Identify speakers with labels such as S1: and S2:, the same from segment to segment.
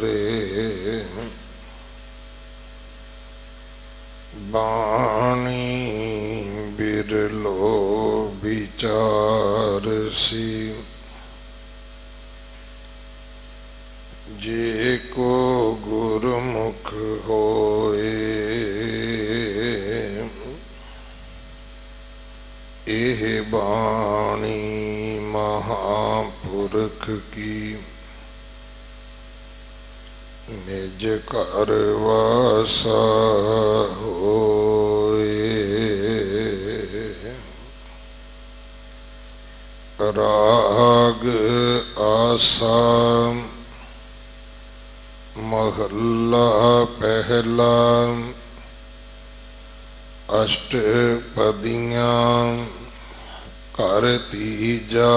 S1: रे बाणी बिरलो विचार सी जे को गुरुमुख होए एह बाणी महापुरख की निज कर वासा होए। राग आसा महला पहला अष्टपदियां कर तीजा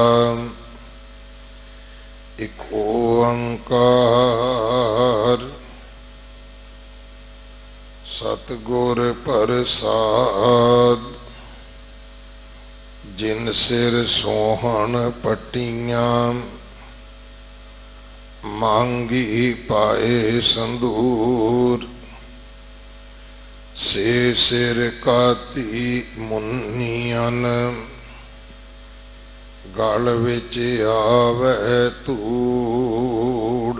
S1: एक ओंकार सतगुर प्रसाद जिन सिर सोहन पट्टियां मांगी पाए संदूर से सिर काती मुन्नियन गल विच आवे धूड़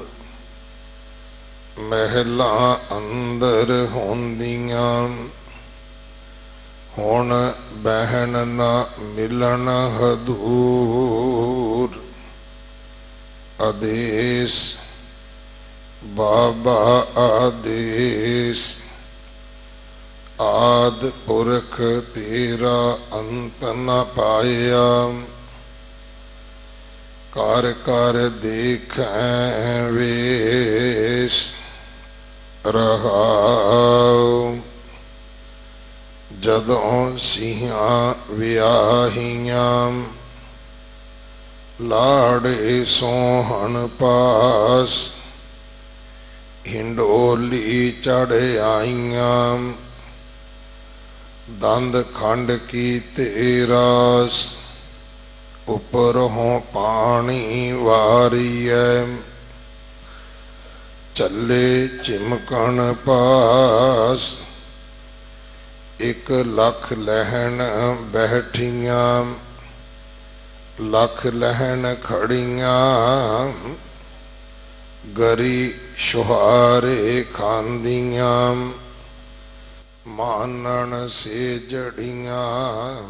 S1: महला अंदर होंदियां हुण बहन ना मिलन हदूर। आदेश बाबा आदेश आद पुरख तेरा अंत न पाया कर कर देखें वेश रहाओ। जदों सिंहां वियाहियां लाड़े सोहन पास हिंडोली चढ़ आईयां दंद खंड की तेरास उपरों पानी वारिए चले चिमकन पास एक लख लहन बैठियां लख लहन खड़ियां गरी शुहारे खांदियां मानन से जड़ियां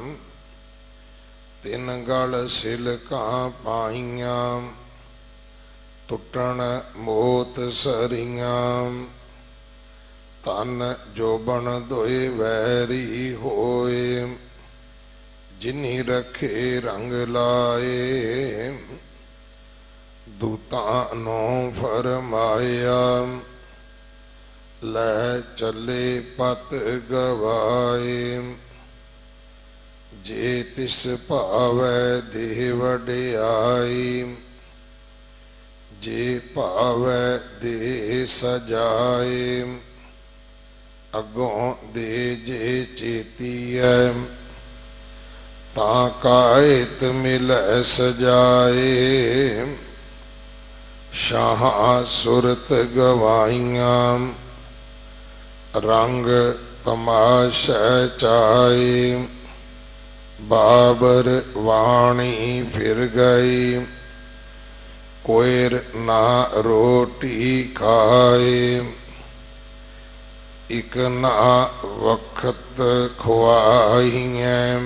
S1: तिन गल सिलकां पाइयां टुटन मोत सरियां तन जोबन दोए वैरी होए जिन्नी रखे रंग लाए दूतानो फरमाया लै चले पत गवाए जे तिस भावै देह वडियाई जे भावै देह सजाए अगों दे जे चेतीऐ तां कायत मिलै सजाए शाह सुरत गवाइयां रंग तमाशा चाए बाबर वाणी फिर गई कोयर ना रोटी खाए इक ना वक्त खुआइयां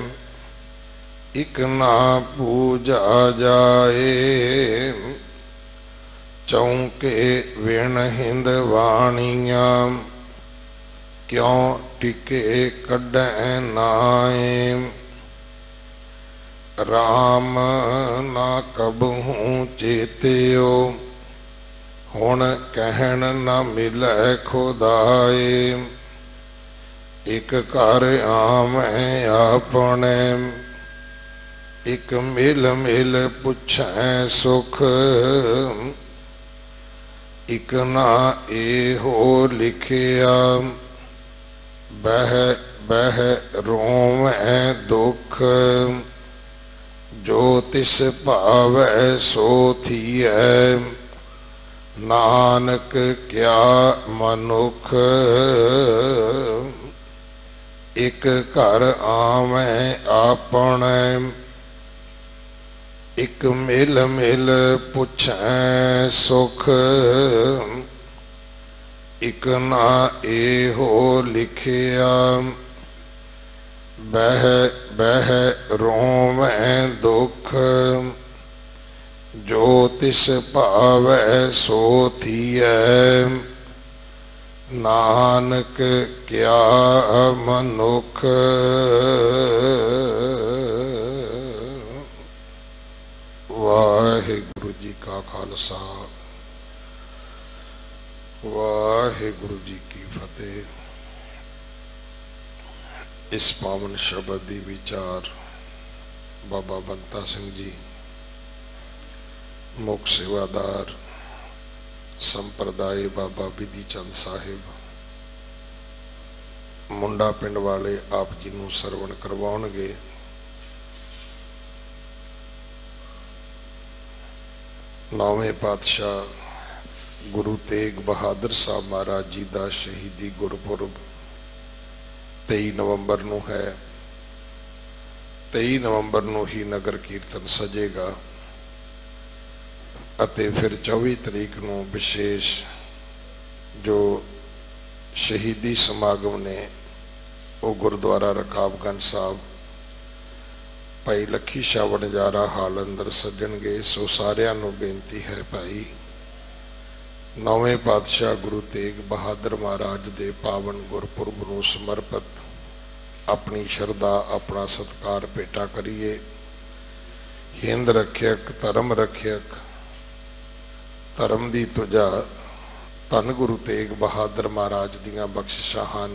S1: इक ना पूजा जाए चौंके विण हिंद वाणियां क्यों टिके कड्डै नाए राम ना कबहूं चेत्यो हुण कहन न मिलै खुदाए एक घर आमै अपने एक मिल मिल पुछै सुख एक ना एहो लिखिया बह बह रोवै दुख जो तिस भावै सो थियै नानक क्या मनुख एक घर आवे आपने एक मिल मिल पुछै सुख एक ना एहो लिखिया बह बह रोवै दुख जो तिस भावै सो थियै नानक क्या मनुख वाहिगुरु जी का खालसा वाहिगुरु जी की फतेह। इस पावन शब्द दी विचार बाबा बंता सिंह जी मुख सेवादार संप्रदाय बाबा विधि चंद साहिब मुंडा पिंड वाले आप जी नूं सरवण करवाउणगे। नौवें पातशाह गुरु तेग बहादुर साहब महाराज जी का शहीदी गुरपुरब 23 नवंबर नूं है। 23 नवंबर नूं ही नगर कीर्तन सजेगा अते फिर 24 तरीक नूं विशेष जो शहीदी समागम ने वो गुरुद्वारा रकाबगंज साहब भाई लखी शाह वणजारा हाल अंदर सजणगे। सो सारियां नूं बेनती है भाई नौवें पातशाह गुरु तेग बहादुर महाराज दे पावन गुरपुरब नूं समर्पित अपनी श्रद्धा अपना सत्कार भेटा करिए। हिंद रखियक धर्म रखियक धर्म की तुझा धन गुरु तेग बहादुर महाराज दियां बख्शिशां हन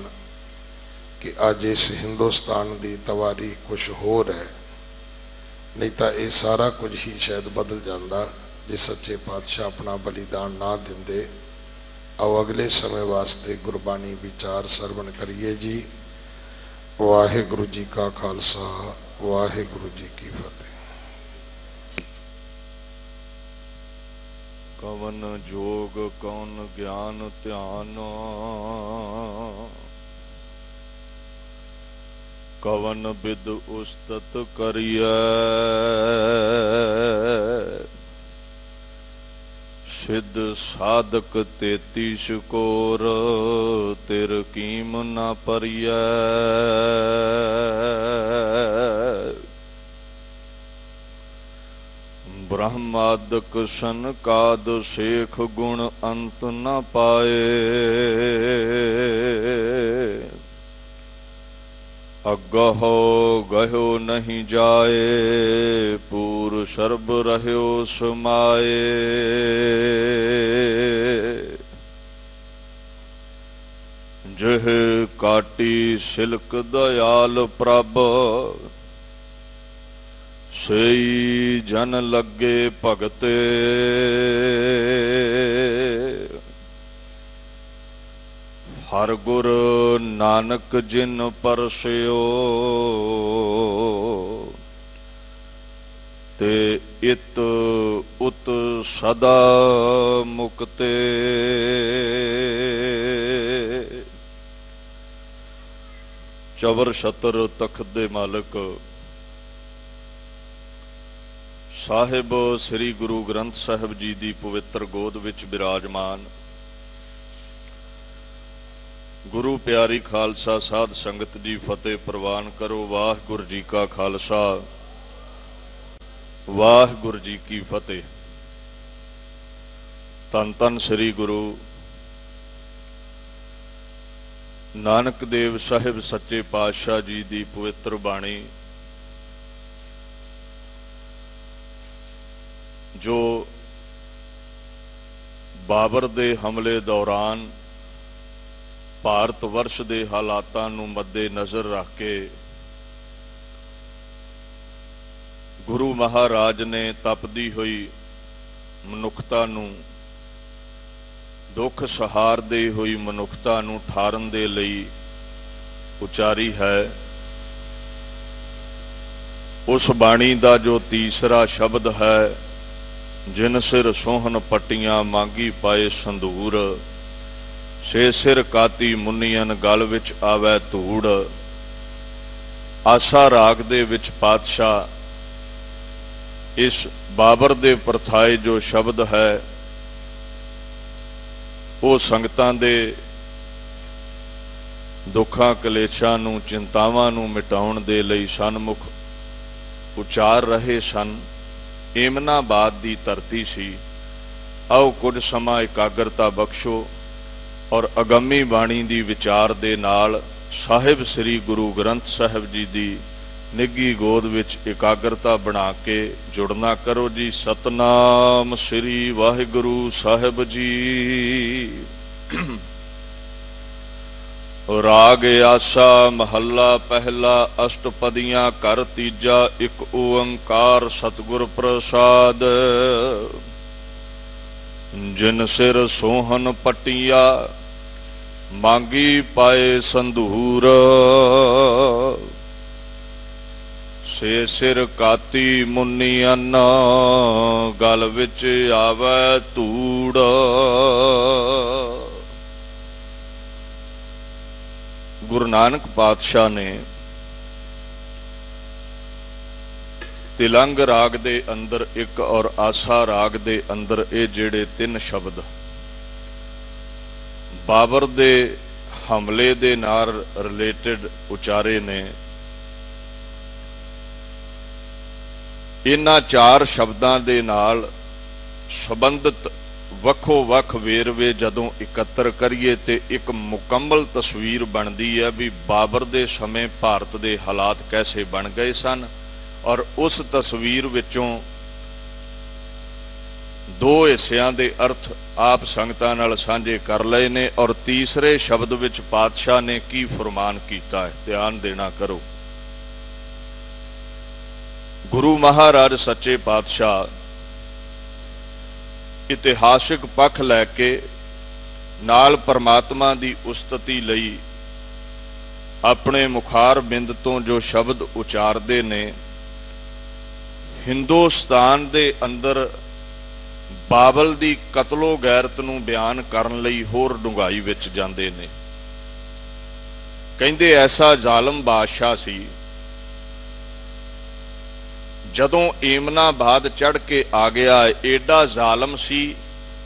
S1: कि अज इस हिंदुस्तान की तवारी कुछ होर है, नहीं तो यह सारा कुछ ही शायद बदल जाता जे सच्चे पातशाह अपना बलिदान ना देंदे। आओ अगले समय वास्ते गुरबाणी विचार सरवण करिए जी। वाहिगुरु जी का खालसा वाहिगुरु जी की फतेह।
S2: कवन जोग कौन ज्ञान ध्यान कवन विद उस्तत करिए सिद्ध साधक 33 कोर तिर कीम न परियै। ब्रह्मादक सनकाद शेख गुण अंत न पाए अगहो गहो नहीं जाए पूर शर्ब रह्यो समाए। जह काटी सिल्क दयाल प्रभ सेई जन लगे भगते हर गुर नानक जिन परस्यो ते इत उत सदा मुक्ते। चवर छतर तख्त दे मालिक साहिब श्री गुरु ग्रंथ साहिब जी की पवित्र गोद विच विराजमान गुरु प्यारी खालसा साध संगत जी फतेह प्रवान करो। वाहिगुरु जी का खालसा वाहिगुरु जी की फतेह। धन धन श्री गुरु नानक देव साहिब सच्चे पातशाह जी की पवित्र बाणी जो बाबर दे हमले दौरान भारत वर्ष के हालातों नूं मद्दे नज़र रख के गुरु महाराज ने तपदी हुई मनुखता नूं दुख सहारदी हुई मनुखता नूं ठारन दे लई उचारी है। उस बाणी का जो तीसरा शब्द है जिन सिर सोहन पट्टियां मांगी पाए संदूर, छे सिर काती मुनियन गल विच आवे धूड़। आसा राग दे विच पातशाह इस बाबर दे परथाए जो शब्द है वो संगतां दे दुखां कलेशां नूं चिंतावां नूं मिटाउण दे लई सन्मुख उचार रहे सन। एमनाबाद दी धरती सी। आओ कुछ समा एकाग्रता बख्शो और अगमी बाणी दी विचार दे नाल साहिब श्री गुरु ग्रंथ साहिब जी दी निੱਘੀ गोद विच एकाग्रता बना के जुड़ना करो जी। सतनाम श्री वाहिगुरु साहिब जी। राग आसा महला पहला अष्टपदियां कर तीजा एक ओंकार सतगुर प्रसाद। जिन सिर सोहन पटिया मांगी पाए संदूर, से सिर काती मुनियन गल विच आवे धूड़। गुरु नानक पातशाह ने तिलंग राग दे अंदर एक और आसा राग दे अंदर ये जेड़े तीन शब्द बाबर दे हमले दे नाल रिलेटेड उचारे ने, इन्हां चार शब्दां दे नाल संबंधित वखो वख वेरवे जदों इकत्र करिए ते एक मुकम्मल तस्वीर बनती है भी बाबर दे समय भारत दे हालात कैसे बन गए सन। और उस तस्वीर विचों दो हिस्सियां दे अर्थ आप संगतां नाल सांझे कर लए ने और तीसरे शब्द विच पातशाह ने की फरमान कीता है, ध्यान देना करो। गुरु महाराज सच्चे पातशाह इतिहासिक पक्ष लैके नाल परमात्मा दी उस्तति लई अपने मुखार बिंद तो जो शब्द उचारदे ने, हिंदुस्तान दे अंदर बाबल दी कतलो गैरत नूं बयान करन लई होर डुंगाई विच जांदे ने। कहंदे ऐसा जालम बादशाह सी जदों एमनाबाद चढ़ के आ गया, एडा जालम सी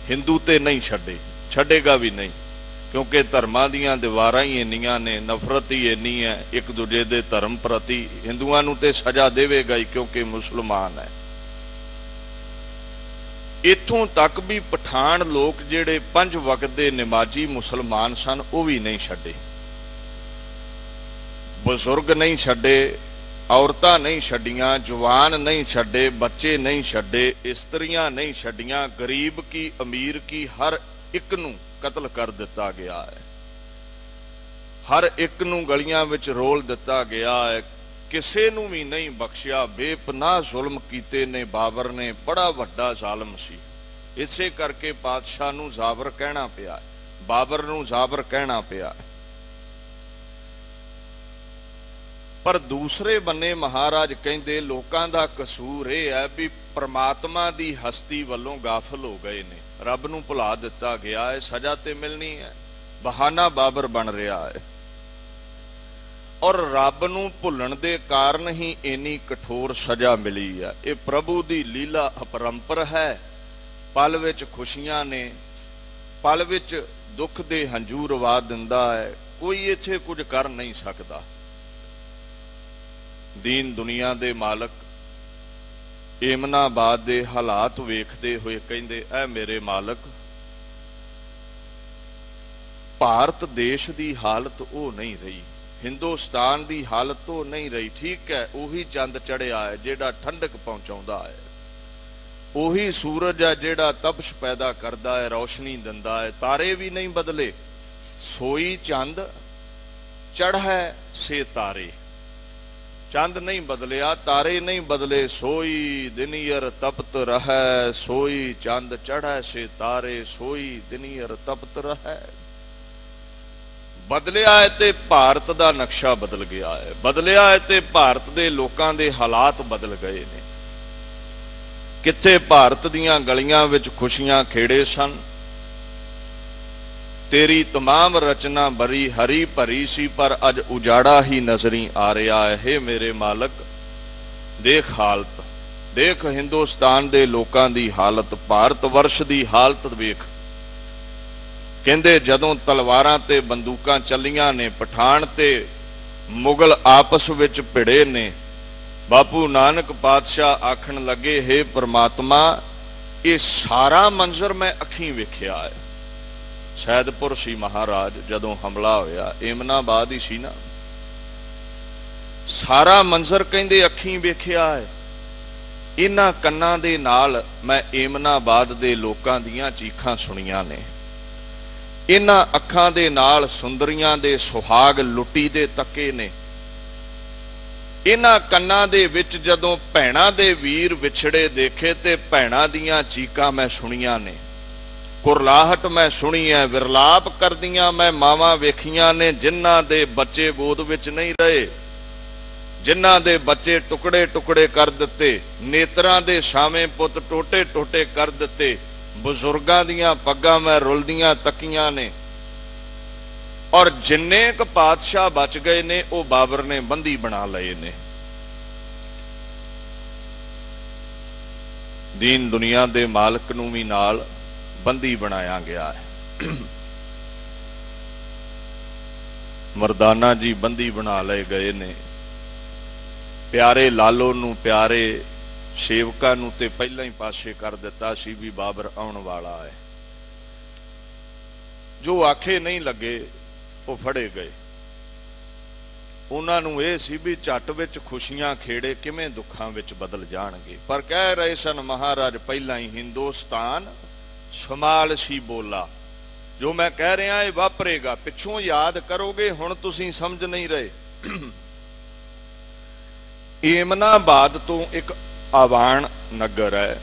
S2: हिंदू ते नहीं छड़ेगा भी नहीं, क्योंकि धर्मां दीयां दीवारां ही इन्नियां ने, नफरत ही इन्नी है एक दूजे दे धर्म प्रति। हिंदुआं नूं ते सजा देवेगा ही क्योंकि मुसलमान है। इत्थों तक भी पठान लोग जिहड़े 5 वक्त दे नमाजी मुसलमान सन वो भी नहीं छड्डे, बुजुर्ग नहीं छड्डे, औरतां नहीं छड्डियां, जवान नहीं छड्डे, बच्चे नहीं छड्डे, इस्त्रियां नहीं छड्डियां, गरीब की अमीर की हर एक नूं कतल कर दिता गया है। हर एक नूं गलियां विच रोल दिता गया है, किसे नूं भी नहीं बख्शिया। बेपनाह जुल्म कीते ने बाबर ने, बड़ा वड्डा जालम सी। इसे करके पातशाह नूं जाबर कहना पिया, बाबर नूं जाबर कहना पिया। पर दूसरे बन्ने महाराज कहंदे लोकां दा कसूर यह है भी परमात्मा दी हस्ती वल्लों गाफल हो गए ने, रब नूं भुला दिता गया है, सजा ते मिलनी है, बहाना बाबर बन रहा है। और रब नूं भुलण दे कारण ही इन्नी कठोर सजा मिली है। ये प्रभु दी लीला अपरंपर है। पल विच खुशियां ने, पल विच दुख दे हंझू रवा दिंदा है, कोई इत्थे कुछ कर नहीं सकता। दीन दुनिया दे मालक एमनाबाद दे हालात वेखदे हुए कहंदे, ऐ मेरे मालक भारत देश दी हालत वो नहीं रही, हिंदुस्तान दी हालत तो नहीं रही। ठीक है, उही चंद चढ़िया है जेड़ा ठंडक पहुंचाउंदा है, उही सूरज है जेड़ा तपश पैदा करदा है, रोशनी दिंदा है। तारे भी नहीं बदले, सोई चंद चढ़ै से तारे। चंद नहीं बदलिया, तारे नहीं बदले, सोई दिनियर तपत रहै, सोई चंद चढ़ै से तारे, सोई दिनियर तपत रहै। बदलिया है ते भारत दा नक्शा बदल गया है, बदलिया है ते भारत दे लोकां दे हालात बदल गए ने। किथे भारत दीआं गलियां विच खुशियां खेड़े सन। तेरी तमाम रचना बड़ी हरी भरी सी, पर अज उजाड़ा ही नजरी आ रहा है। हे मेरे मालक, देख हालत, देख हिंदुस्तान दे लोकां दी हालत, भारत वर्ष दी हालत वेख। कहंदे जदों तलवारां ते बंदूकां चलियां ने, पठान ते मुगल आपस विच भिड़े ने, बापू नानक पातशाह आखण लगे, हे परमात्मा, ये सारा मंजर मैं अखीं वेखिया है। सैदपुर सी महाराज जदों हमला होया, एमनाबाद ही सी ना, सारा मंजर कहंदे अखीं वेखिया है। इन्हां कन्नां दे नाल मैं एमनाबाद दे लोकां दीयां चीखां सुणीਆਂ ने। इन्हां अखां दे नाल सुंदरियां दे सुहाग लुटी दे तके ने। इन्हां कन्नां दे विच जदों भैणां दे वीर विछड़े देखे ते भैणां दीयां चीकां मैं सुणीਆਂ ने। कुरलाहट मैं सुनी है, विरलाप करदियां मैं मावां वेखियां ने, जिन्हां दे बच्चे गोद विच नहीं रहे, जिन्हां दे बच्चे टुकड़े टुकड़े कर दिते, नेत्रां दे सावें पुत टोटे टोटे कर दिते, बुजुर्गां दीयां पग्गां मैं रुलदियां तकियां ने। और जिन्ने क पातशाह बच गए ने, वो बाबर ने बंदी बना लए ने। दीन दुनिया दे मालक नूं भी नाल बंदी बनाया गया है। मरदाना जी बंदी बना लए गए ने। प्यारे लालो नूं, प्यारे सेवकां नूं ते पहलां ही पासे कर दिता सी भी बाबर आउण वाला है। जो आखे नहीं लगे वो फड़े गए। उन्हां नूं इह सी भी झट विच खुशियां खेड़े किवें दुखां विच बदल जाणगे। पर कह रहे सन महाराज पहलां ही, हिंदुस्तान समाल सी बोला। जो मैं कह रहा ये वापरेगा, पिछों याद करोगे, हुण तुसीं समझ नहीं रहे। एमनाबाद तो एक आवाण नगर है,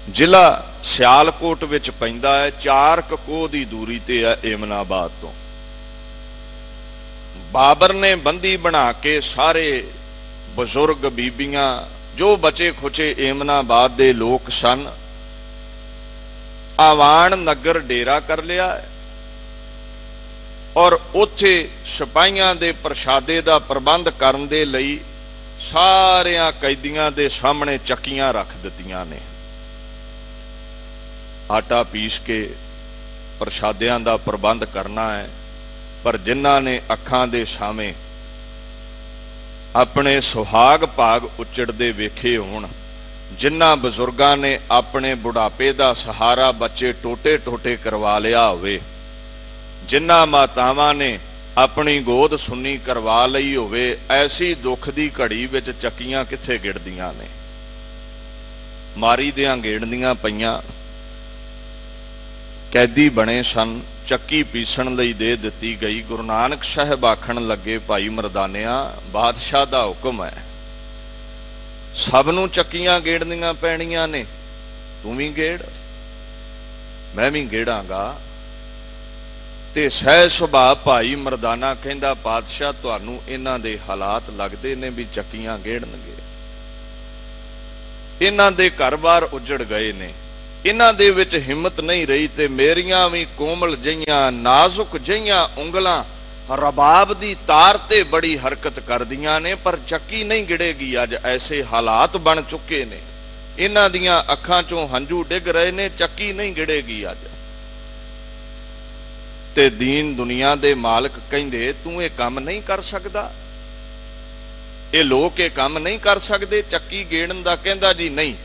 S2: जिला सियालकोट विच पैंदा है। 4 कोह दी दूरी ते है एमनाबाद तो। बाबर ने बंदी बना के सारे बुजुर्ग, बीबियां, जो बचे खुचे एमनाबाद दे लोक सन, आवाण नगर डेरा कर लिया है। और उत्थे सिपाहियां दे प्रशादे दा प्रबंध करन दे लई सारियां कैदियां दे सामने चक्कियां रख दित्तियां ने। आटा पीस के प्रशादियां दा प्रबंध करना है। पर जिन्हां ने अखां दे सामे अपने सुहाग भाग उचड़दे वेखे होण, जिन्हां बजुर्गां ने अपने बुढ़ापे दा सहारा बच्चे टोटे टोटे करवा लिया होवे, जिन्हां मातावां ने अपनी गोद सुन्नी करवा लई होवे, ऐसी दुख दी घड़ी विच चक्कियां किथे गिड़दियां ने। मारी दियां गेड़दियां पईयां, कैदी बने सन, चक्की पीसण लई दे दित्ती गई। गुरु नानक साहब आखण लगे, भाई मरदानिया, बादशाह दा हुक्म है, सब नूं चक्कियां गेड़नियां पैणियां ने, तू भी गेड़, मैं भी गेड़ांगा। ते सह सुभाअ भाई मरदाना कहंदा, पातशाह तुहानूं इन्हां दे हालात लगदे ने भी चक्कियां गेड़नगे। इन्हां दे घर-बार उजड़ गए ने, इन्हां दे विच हिम्मत नहीं रही, ते मेरियां भी कोमल जिहियां नाजुक जिहियां उंगलां रबाब दी तार ते बड़ी हरकत करदियां ने, पर चक्की नहीं गिड़ेगी। अज ऐसे हालात बन चुके ने, इन्हां दियां अखां चों हंझू डिग रहे ने, चक्की नहीं गिड़ेगी अज। ते दीन दुनिया दे मालक कहंदे, तू ये काम नहीं कर सकदा, ये लोग ये काम नहीं कर सकते चक्की गेड़न दा। कहंदा जी नहीं।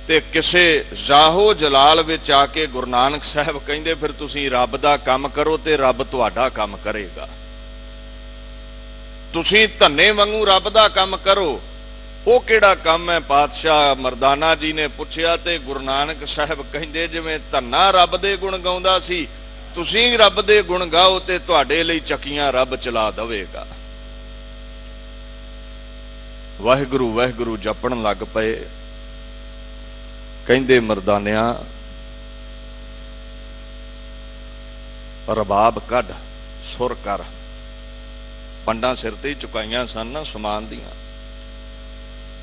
S2: ते किसे जाहो जलाल विच आके गुरु नानक साहब कहंदे, फिर तुसीं रब दा काम करो ते रब तुहाडा काम करेगा। तुसीं धन्ने वांगू रब दा काम करो। वो किहड़ा काम है? पातशाह मरदाना जी ने पुछया ते गुरु नानक साहब कहंदे, जिवें धन्ना रब दे गुण गाउंदा सी, तुसीं रब दे गुण गाओ ते तुहाडे लई चक्कियां रब चला देवेगा। वाहिगुरू वाहिगुरू जपण लग पए। कहंदे, मरदानिया रबाब कढ, सुर कर। पंडा सिर ते चुकाइयां सन ना समान दियां।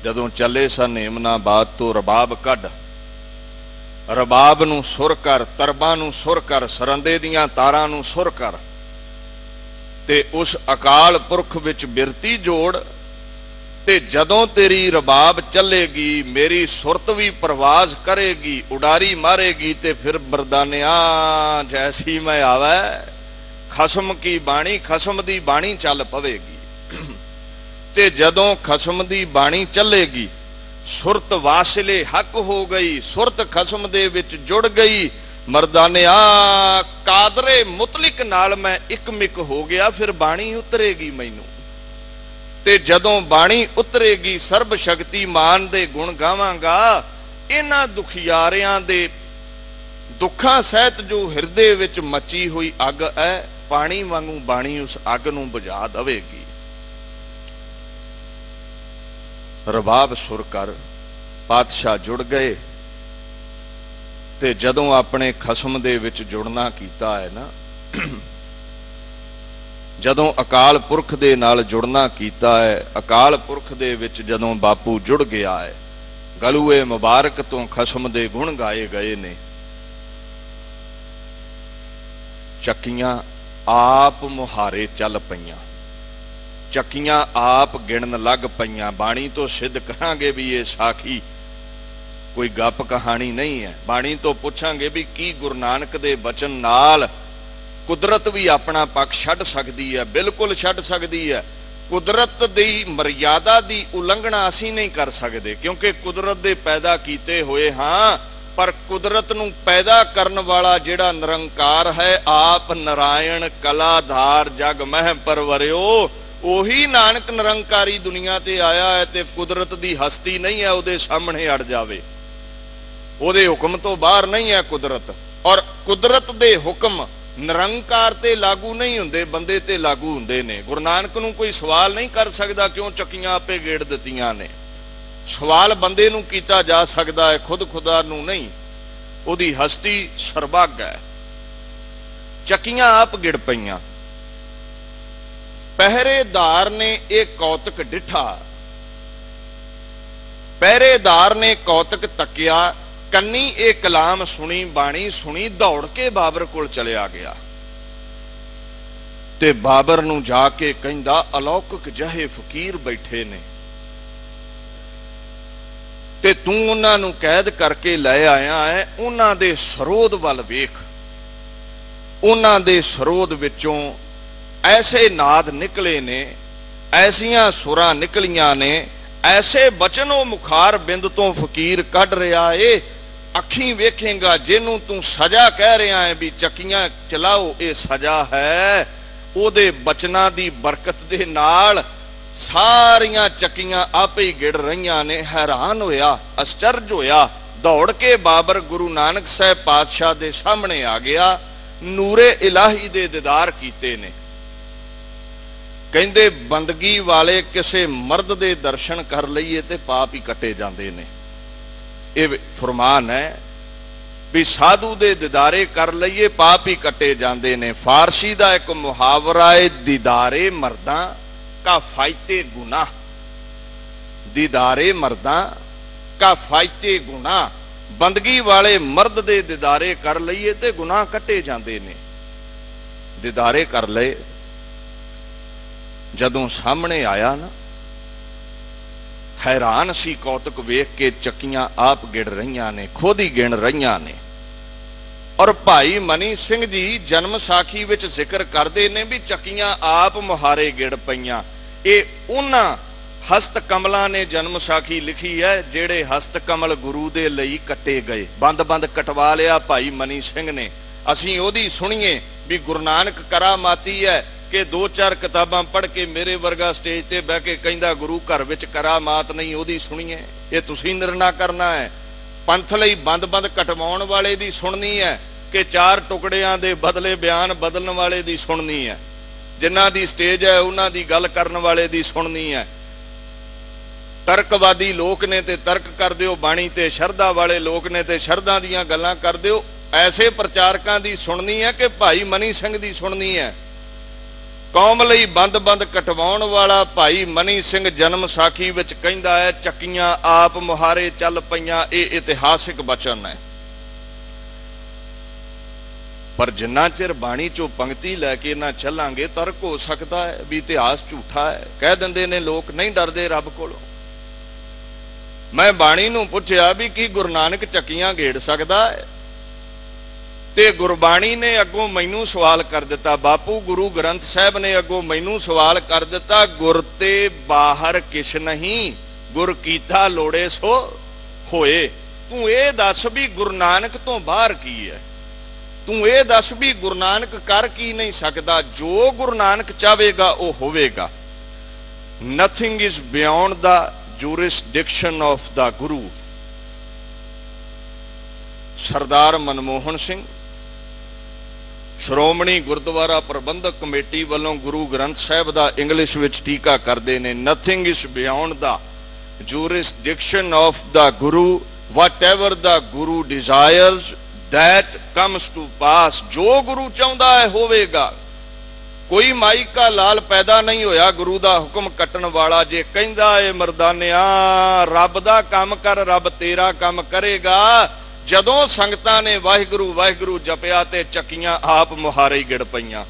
S2: ਜਦੋਂ ਚੱਲੇ ਸਨ ਏਮਨਾਬਾਦ ਤੋਂ ਰਬਾਬ ਕੱਢ, ਰਬਾਬ ਨੂੰ ਸੁਰ ਕਰ, ਤਰਬਾਂ ਨੂੰ ਸੁਰ ਕਰ, ਸਰੰਦੇ ਦੀਆਂ ਤਾਰਾਂ ਨੂੰ ਸੁਰ ਕਰ, ਤੇ ਉਸ ਅਕਾਲ ਪੁਰਖ ਵਿੱਚ ਬਿਰਤੀ ਜੋੜ, ਤੇ ਜਦੋਂ ਤੇਰੀ ਰਬਾਬ ਚੱਲੇਗੀ ਮੇਰੀ ਸੁਰਤ ਵੀ ਪ੍ਰਵਾਜ਼ ਕਰੇਗੀ, ਉਡਾਰੀ ਮਾਰੇਗੀ, ਤੇ ਫਿਰ ਮਰਦਾਨਿਆ ਜੈਸੀ ਮੈਂ ਆਵੈ ਖਸਮ ਕੀ ਬਾਣੀ, ਖਸਮ ਦੀ ਬਾਣੀ ਚੱਲ ਪਵੇਗੀ। ਤੇ ਜਦੋਂ ਖਸਮ ਦੀ ਬਾਣੀ ਚੱਲੇਗੀ ਸੁਰਤ ਵਾਸਿਲੇ ਹੱਕ ਹੋ ਗਈ, ਸੁਰਤ ਖਸਮ ਦੇ ਵਿੱਚ ਜੁੜ ਗਈ, ਮਰਦਾਨਿਆ ਕਾਦਰੇ ਮੁਤਲਿਕ ਨਾਲ ਮੈਂ ਇਕਮਿਕ ਹੋ ਗਿਆ, ਫਿਰ ਬਾਣੀ ਉਤਰੇਗੀ ਮੈਨੂੰ। ਤੇ ਜਦੋਂ ਬਾਣੀ ਉਤਰੇਗੀ ਸਰਬ ਸ਼ਕਤੀਮਾਨ ਦੇ ਗੁਣ ਗਾਵਾਂਗਾ। ਇਹਨਾਂ ਦੁਖਿਆਰਿਆਂ ਦੇ ਦੁੱਖਾਂ ਸਹਿਤ ਜੋ ਹਿਰਦੇ ਵਿੱਚ ਮੱਚੀ ਹੋਈ ਅੱਗ ਹੈ, ਪਾਣੀ ਵਾਂਗੂ ਬਾਣੀ ਉਸ ਅੱਗ ਨੂੰ ਬੁਝਾ ਦੇਵੇਗੀ। ਰਬਾਬ ਸੁਰ ਕਰ, ਪਾਤਸ਼ਾਹ ਜੁੜ ਗਏ, ਤੇ ਜਦੋਂ ਆਪਣੇ ਖਸਮ ਦੇ ਵਿੱਚ ਜੁੜਨਾ ਕੀਤਾ ਹੈ ਨਾ, ਜਦੋਂ ਅਕਾਲ ਪੁਰਖ ਦੇ ਨਾਲ ਜੁੜਨਾ ਕੀਤਾ ਹੈ, ਅਕਾਲ ਪੁਰਖ ਦੇ ਵਿੱਚ ਜਦੋਂ ਬਾਪੂ ਜੁੜ ਗਿਆ ਹੈ, ਗਲੂਏ ਮੁਬਾਰਕ ਤੋਂ ਖਸਮ ਦੇ ਗੁਣ ਗਾਏ ਗਏ ਨੇ। ਚੱਕੀਆਂ ਆਪ ਮੁਹਾਰੇ ਚੱਲ ਪਈਆਂ, ਚੱਕੀਆਂ ਆਪ ਗਿਣਨ ਲੱਗ ਪਈਆਂ। ਬਾਣੀ ਤੋਂ ਸਿੱਧ ਕਰਾਂਗੇ ਵੀ ਇਹ ਸਾਖੀ ਕੋਈ ਗੱਪ ਕਹਾਣੀ ਨਹੀਂ ਹੈ। ਬਾਣੀ ਤੋਂ ਪੁੱਛਾਂਗੇ ਵੀ ਕੀ ਗੁਰੂ ਨਾਨਕ ਦੇ ਬਚਨ ਨਾਲ ਕੁਦਰਤ ਵੀ ਆਪਣਾ ਪੱਖ ਛੱਡ ਸਕਦੀ ਹੈ? ਬਿਲਕੁਲ ਛੱਡ ਸਕਦੀ ਹੈ। ਕੁਦਰਤ ਦੀ ਮਰਿਆਦਾ ਦੀ ਉਲੰਘਣਾ ਅਸੀਂ ਨਹੀਂ ਕਰ ਸਕਦੇ, ਕਿਉਂਕਿ ਕੁਦਰਤ ਦੇ ਪੈਦਾ ਕੀਤੇ ਹੋਏ ਹਾਂ, ਪਰ ਕੁਦਰਤ ਨੂੰ ਪੈਦਾ ਕਰਨ ਵਾਲਾ ਜਿਹੜਾ ਨਿਰੰਕਾਰ ਹੈ, ਆਪ ਨਾਰਾਇਣ ਕਲਾਧਾਰ ਜਗ ਮਹਿ ਪਰਵਰਿਓ, ਉਹੀ ਨਾਨਕ ਨਿਰੰਕਾਰੀ ਦੁਨੀਆ ਤੇ ਆਇਆ ਹੈ। ਤੇ ਕੁਦਰਤ ਦੀ ਹਸਤੀ ਨਹੀਂ ਹੈ ਉਹਦੇ ਸਾਹਮਣੇ ਅੜ ਜਾਵੇ, ਉਹਦੇ ਹੁਕਮ ਤੋਂ ਬਾਹਰ ਨਹੀਂ ਹੈ ਕੁਦਰਤ। ਔਰ ਕੁਦਰਤ ਦੇ ਹੁਕਮ ਨਿਰੰਕਾਰ ਤੇ ਲਾਗੂ ਨਹੀਂ ਹੁੰਦੇ, ਬੰਦੇ ਤੇ ਲਾਗੂ ਹੁੰਦੇ ਨੇ। ਗੁਰੂ ਨਾਨਕ ਨੂੰ ਕੋਈ ਸਵਾਲ ਨਹੀਂ ਕਰ ਸਕਦਾ ਕਿਉਂ ਚੱਕੀਆਂ ਆਪੇ ਗੇੜ ਦਿੱਤੀਆਂ ਨੇ। ਸਵਾਲ ਬੰਦੇ ਨੂੰ ਕੀਤਾ ਜਾ ਸਕਦਾ ਹੈ, ਖੁਦ ਖੁਦਾ ਨੂੰ ਨਹੀਂ। ਉਹਦੀ ਹਸਤੀ ਸਰਬੱਗ ਹੈ। ਚੱਕੀਆਂ ਆਪ ਗਿੜ ਪਈਆਂ। ਪਹਿਰੇਦਾਰ ਨੇ ਇਹ ਕੌਤਕ ਡਿਠਾ, ਪਹਿਰੇਦਾਰ ਨੇ ਕੌਤਕ ਤੱਕਿਆ, ਕੰਨੀ ਇਹ ਕਲਾਮ ਸੁਣੀ, ਬਾਣੀ ਸੁਣੀ, ਦੌੜ ਕੇ ਬਾਬਰ ਕੋਲ ਚਲਿਆ ਗਿਆ। ਤੇ ਬਾਬਰ ਨੂੰ ਜਾ ਕੇ ਕਹਿੰਦਾ, ਅਲੌਕਿਕ ਜਿਹੇ ਫਕੀਰ ਬੈਠੇ ਨੇ, ਤੇ ਤੂੰ ਉਹਨਾਂ ਨੂੰ ਕੈਦ ਕਰਕੇ ਲੈ ਆਇਆ ਹੈ। ਉਹਨਾਂ ਦੇ ਸਰੋਧ ਵੱਲ ਵੇਖ, ਉਹਨਾਂ ਦੇ ਸਰੋਧ ਵਿੱਚੋਂ ਐਸੇ ਨਾਦ ਨਿਕਲੇ ਨੇ, ਐਸੀਆਂ ਸੁਰਾਂ ਨਿਕਲੀਆਂ ਨੇ, ਐਸੇ ਬਚਨ ਉਹ ਮੁਖਾਰ ਬਿੰਦ ਤੋਂ ਫਕੀਰ ਕੱਢ ਰਿਹਾ ਏ। ਅੱਖੀਂ ਵੇਖੇਗਾ, ਜਿਹਨੂੰ ਤੂੰ ਸਜ਼ਾ ਕਹਿ ਰਿਹਾ ਹੈ ਵੀ ਚੱਕੀਆਂ ਚਲਾਓ, ਇਹ ਸਜ਼ਾ ਹੈ। ਉਹਦੇ ਬਚਨਾਂ ਦੀ ਬਰਕਤ ਦੇ ਨਾਲ ਸਾਰੀਆਂ ਚੱਕੀਆਂ ਆਪੇ ਹੀ ਗਿੜ ਰਹੀਆਂ ਨੇ। ਹੈਰਾਨ ਹੋਇਆ, ਅਚਰਜ ਹੋਇਆ, ਦੌੜ ਕੇ ਬਾਬਰ ਗੁਰੂ ਨਾਨਕ ਸਾਹਿਬ ਪਾਤਸ਼ਾਹ ਦੇ ਸਾਹਮਣੇ ਆ ਗਿਆ। ਨੂਰੇ ਇਲਾਹੀ ਦੇ ਦੀਦਾਰ ਕੀਤੇ ਨੇ। ਕਹਿੰਦੇ ਬੰਦਗੀ ਵਾਲੇ ਕਿਸੇ ਮਰਦ ਦੇ ਦਰਸ਼ਨ ਕਰ ਲਈਏ ਤੇ ਪਾਪ ਹੀ ਕੱਟੇ ਜਾਂਦੇ ਨੇ। ਇਹ ਫਰਮਾਨ ਹੈ ਵੀ ਸਾਧੂ ਦੇ ਦੀਦਾਰੇ ਕਰ ਲਈਏ ਪਾਪ ਹੀ ਕੱਟੇ ਜਾਂਦੇ ਨੇ। ਫਾਰਸੀ ਦਾ ਇੱਕ ਮੁਹਾਵਰਾ ਹੈ, ਦੀਦਾਰੇ ਮਰਦਾਂ ਕਾ ਫਾਇਤੇ ਗੁਨਾਹ, ਦੀਦਾਰੇ ਮਰਦਾਂ ਕਾ ਫਾਇਤੇ ਗੁਨਾਹ। ਬੰਦਗੀ ਵਾਲੇ ਮਰਦ ਦੇ ਦੀਦਾਰੇ ਕਰ ਲਈਏ ਤੇ ਗੁਨਾਹ ਕੱਟੇ ਜਾਂਦੇ ਨੇ। ਦੀਦਾਰੇ ਕਰ ਲਏ, ਜਦੋਂ ਸਾਹਮਣੇ ਆਇਆ ਨਾ, ਹੈਰਾਨ ਸੀ ਕੌਤਕ ਵੇਖ ਕੇ। ਚੱਕੀਆਂ ਆਪ ਗਿਣ ਰਹੀਆਂ ਨੇ, ਖੁਦ ਹੀ ਗਿਣ ਰਹੀਆਂ ਨੇ। ਔਰ ਭਾਈ ਮਨੀ ਸਿੰਘ ਜੀ ਜਨਮ ਸਾਖੀ ਵਿੱਚ ਜ਼ਿਕਰ ਕਰਦੇ ਨੇ ਵੀ ਚੱਕੀਆਂ ਆਪ ਮੁਹਾਰੇ ਗਿੜ ਪਈਆਂ। ਇਹ ਉਹਨਾਂ ਹਸਤ ਕਮਲਾਂ ਨੇ ਜਨਮ ਸਾਖੀ ਲਿਖੀ ਹੈ ਜਿਹੜੇ ਹਸਤ ਕਮਲ ਗੁਰੂ ਦੇ ਲਈ ਕੱਟੇ ਗਏ। ਬੰਦ ਬੰਦ ਕਟਵਾ ਲਿਆ ਭਾਈ ਮਨੀ ਸਿੰਘ ਨੇ। ਅਸੀਂ ਉਹਦੀ ਸੁਣੀਏ ਵੀ ਗੁਰੂ ਨਾਨਕ ਕਰਾਮਾਤੀ ਹੈ ਕਿ 2-4 ਕਿਤਾਬਾਂ ਪੜ੍ਹ ਕੇ ਮੇਰੇ ਵਰਗਾ ਸਟੇਜ ਤੇ ਬਹਿ ਕੇ ਕਹਿੰਦਾ ਗੁਰੂ ਘਰ ਵਿੱਚ ਕਰਾਮਾਤ ਨਹੀਂ, ਉਹਦੀ ਸੁਣੀਏ। ਇਹ ਤੁਸੀਂ ਨਿਰਣਾ ਕਰਨਾ ਹੈ। ਪੰਥ ਲਈ ਬੰਦ ਬੰਦ ਕਟਵਾਉਣ ਵਾਲੇ ਦੀ ਸੁਣਨੀ ਹੈ ਕਿ 4 ਟੁਕੜਿਆਂ ਦੇ ਬਦਲੇ ਬਿਆਨ ਬਦਲਣ ਵਾਲੇ ਦੀ ਸੁਣਨੀ ਹੈ। ਜਿਨ੍ਹਾਂ ਦੀ ਸਟੇਜ ਹੈ ਉਹਨਾਂ ਦੀ ਗੱਲ ਕਰਨ ਵਾਲੇ ਦੀ ਸੁਣਨੀ ਹੈ। ਤਰਕਵਾਦੀ ਲੋਕ ਨੇ ਤੇ ਤਰਕ ਕਰ ਦਿਓ ਬਾਣੀ ਤੇ, ਸ਼ਰਧਾ ਵਾਲੇ ਲੋਕ ਨੇ ਤੇ ਸ਼ਰਧਾ ਦੀਆਂ ਗੱਲਾਂ ਕਰ ਦਿਓ। ਐਸੇ ਪ੍ਰਚਾਰਕਾਂ ਦੀ ਸੁਣਨੀ ਹੈ ਕਿ ਭਾਈ ਮਨੀ ਸਿੰਘ ਦੀ ਸੁਣਨੀ ਹੈ। कौम लई बंद बंद कटवाउण वाला भाई मनी सिंह जन्म साखी विच कहिंदा है, चक्कियां आप मुहारे चल पईयां। यह इतिहासिक वचन है। पर जिन्ना चिर बाणी चो पंक्ति लैके ना चलांगे तर्क हो सकता है भी इतिहास झूठा है। कह दिंदे ने लोग नहीं डरदे रब कोलों। मैं बाणी नूं पुछया भी की गुरु नानक चक्कियां घेड़ सकदा है? ते गुरबाणी ने अगों मैनू सवाल कर दिता, बापू गुरु ग्रंथ साहब ने अगों मैनू सवाल कर दिता, गुर ते बाहर किश नहीं, गुर कीता लोड़े सो होए। तू ये दस भी गुरु नानक तो बाहर की है? तू ये दस भी गुरु नानक कर की नहीं सकता? जो गुरु नानक चाहेगा वो होवेगा। Nothing is beyond the jurisdiction of the guru. Sardar Manmohan Singh श्रोमणी गुरुद्वारा प्रबंधक कमेटी वालों गुरु ग्रंथ साहब का इंग्लिश विच टीका करते हैं, nothing is beyond the jurisdiction of the Guru, what ever the Guru desires that comes to पास। जो गुरु चाहता है होवेगा। कोई माई का लाल पैदा नहीं होया गुरु का हुक्म कट्टन वाला। जे कहंदा है मरदानिया रब दा काम कर, रब तेरा काम करेगा। जदों संगतां ने वाहिगुरु वाहिगुरु जपिया ते चक्कियां आप मुहारे ही गिड़ पईयां।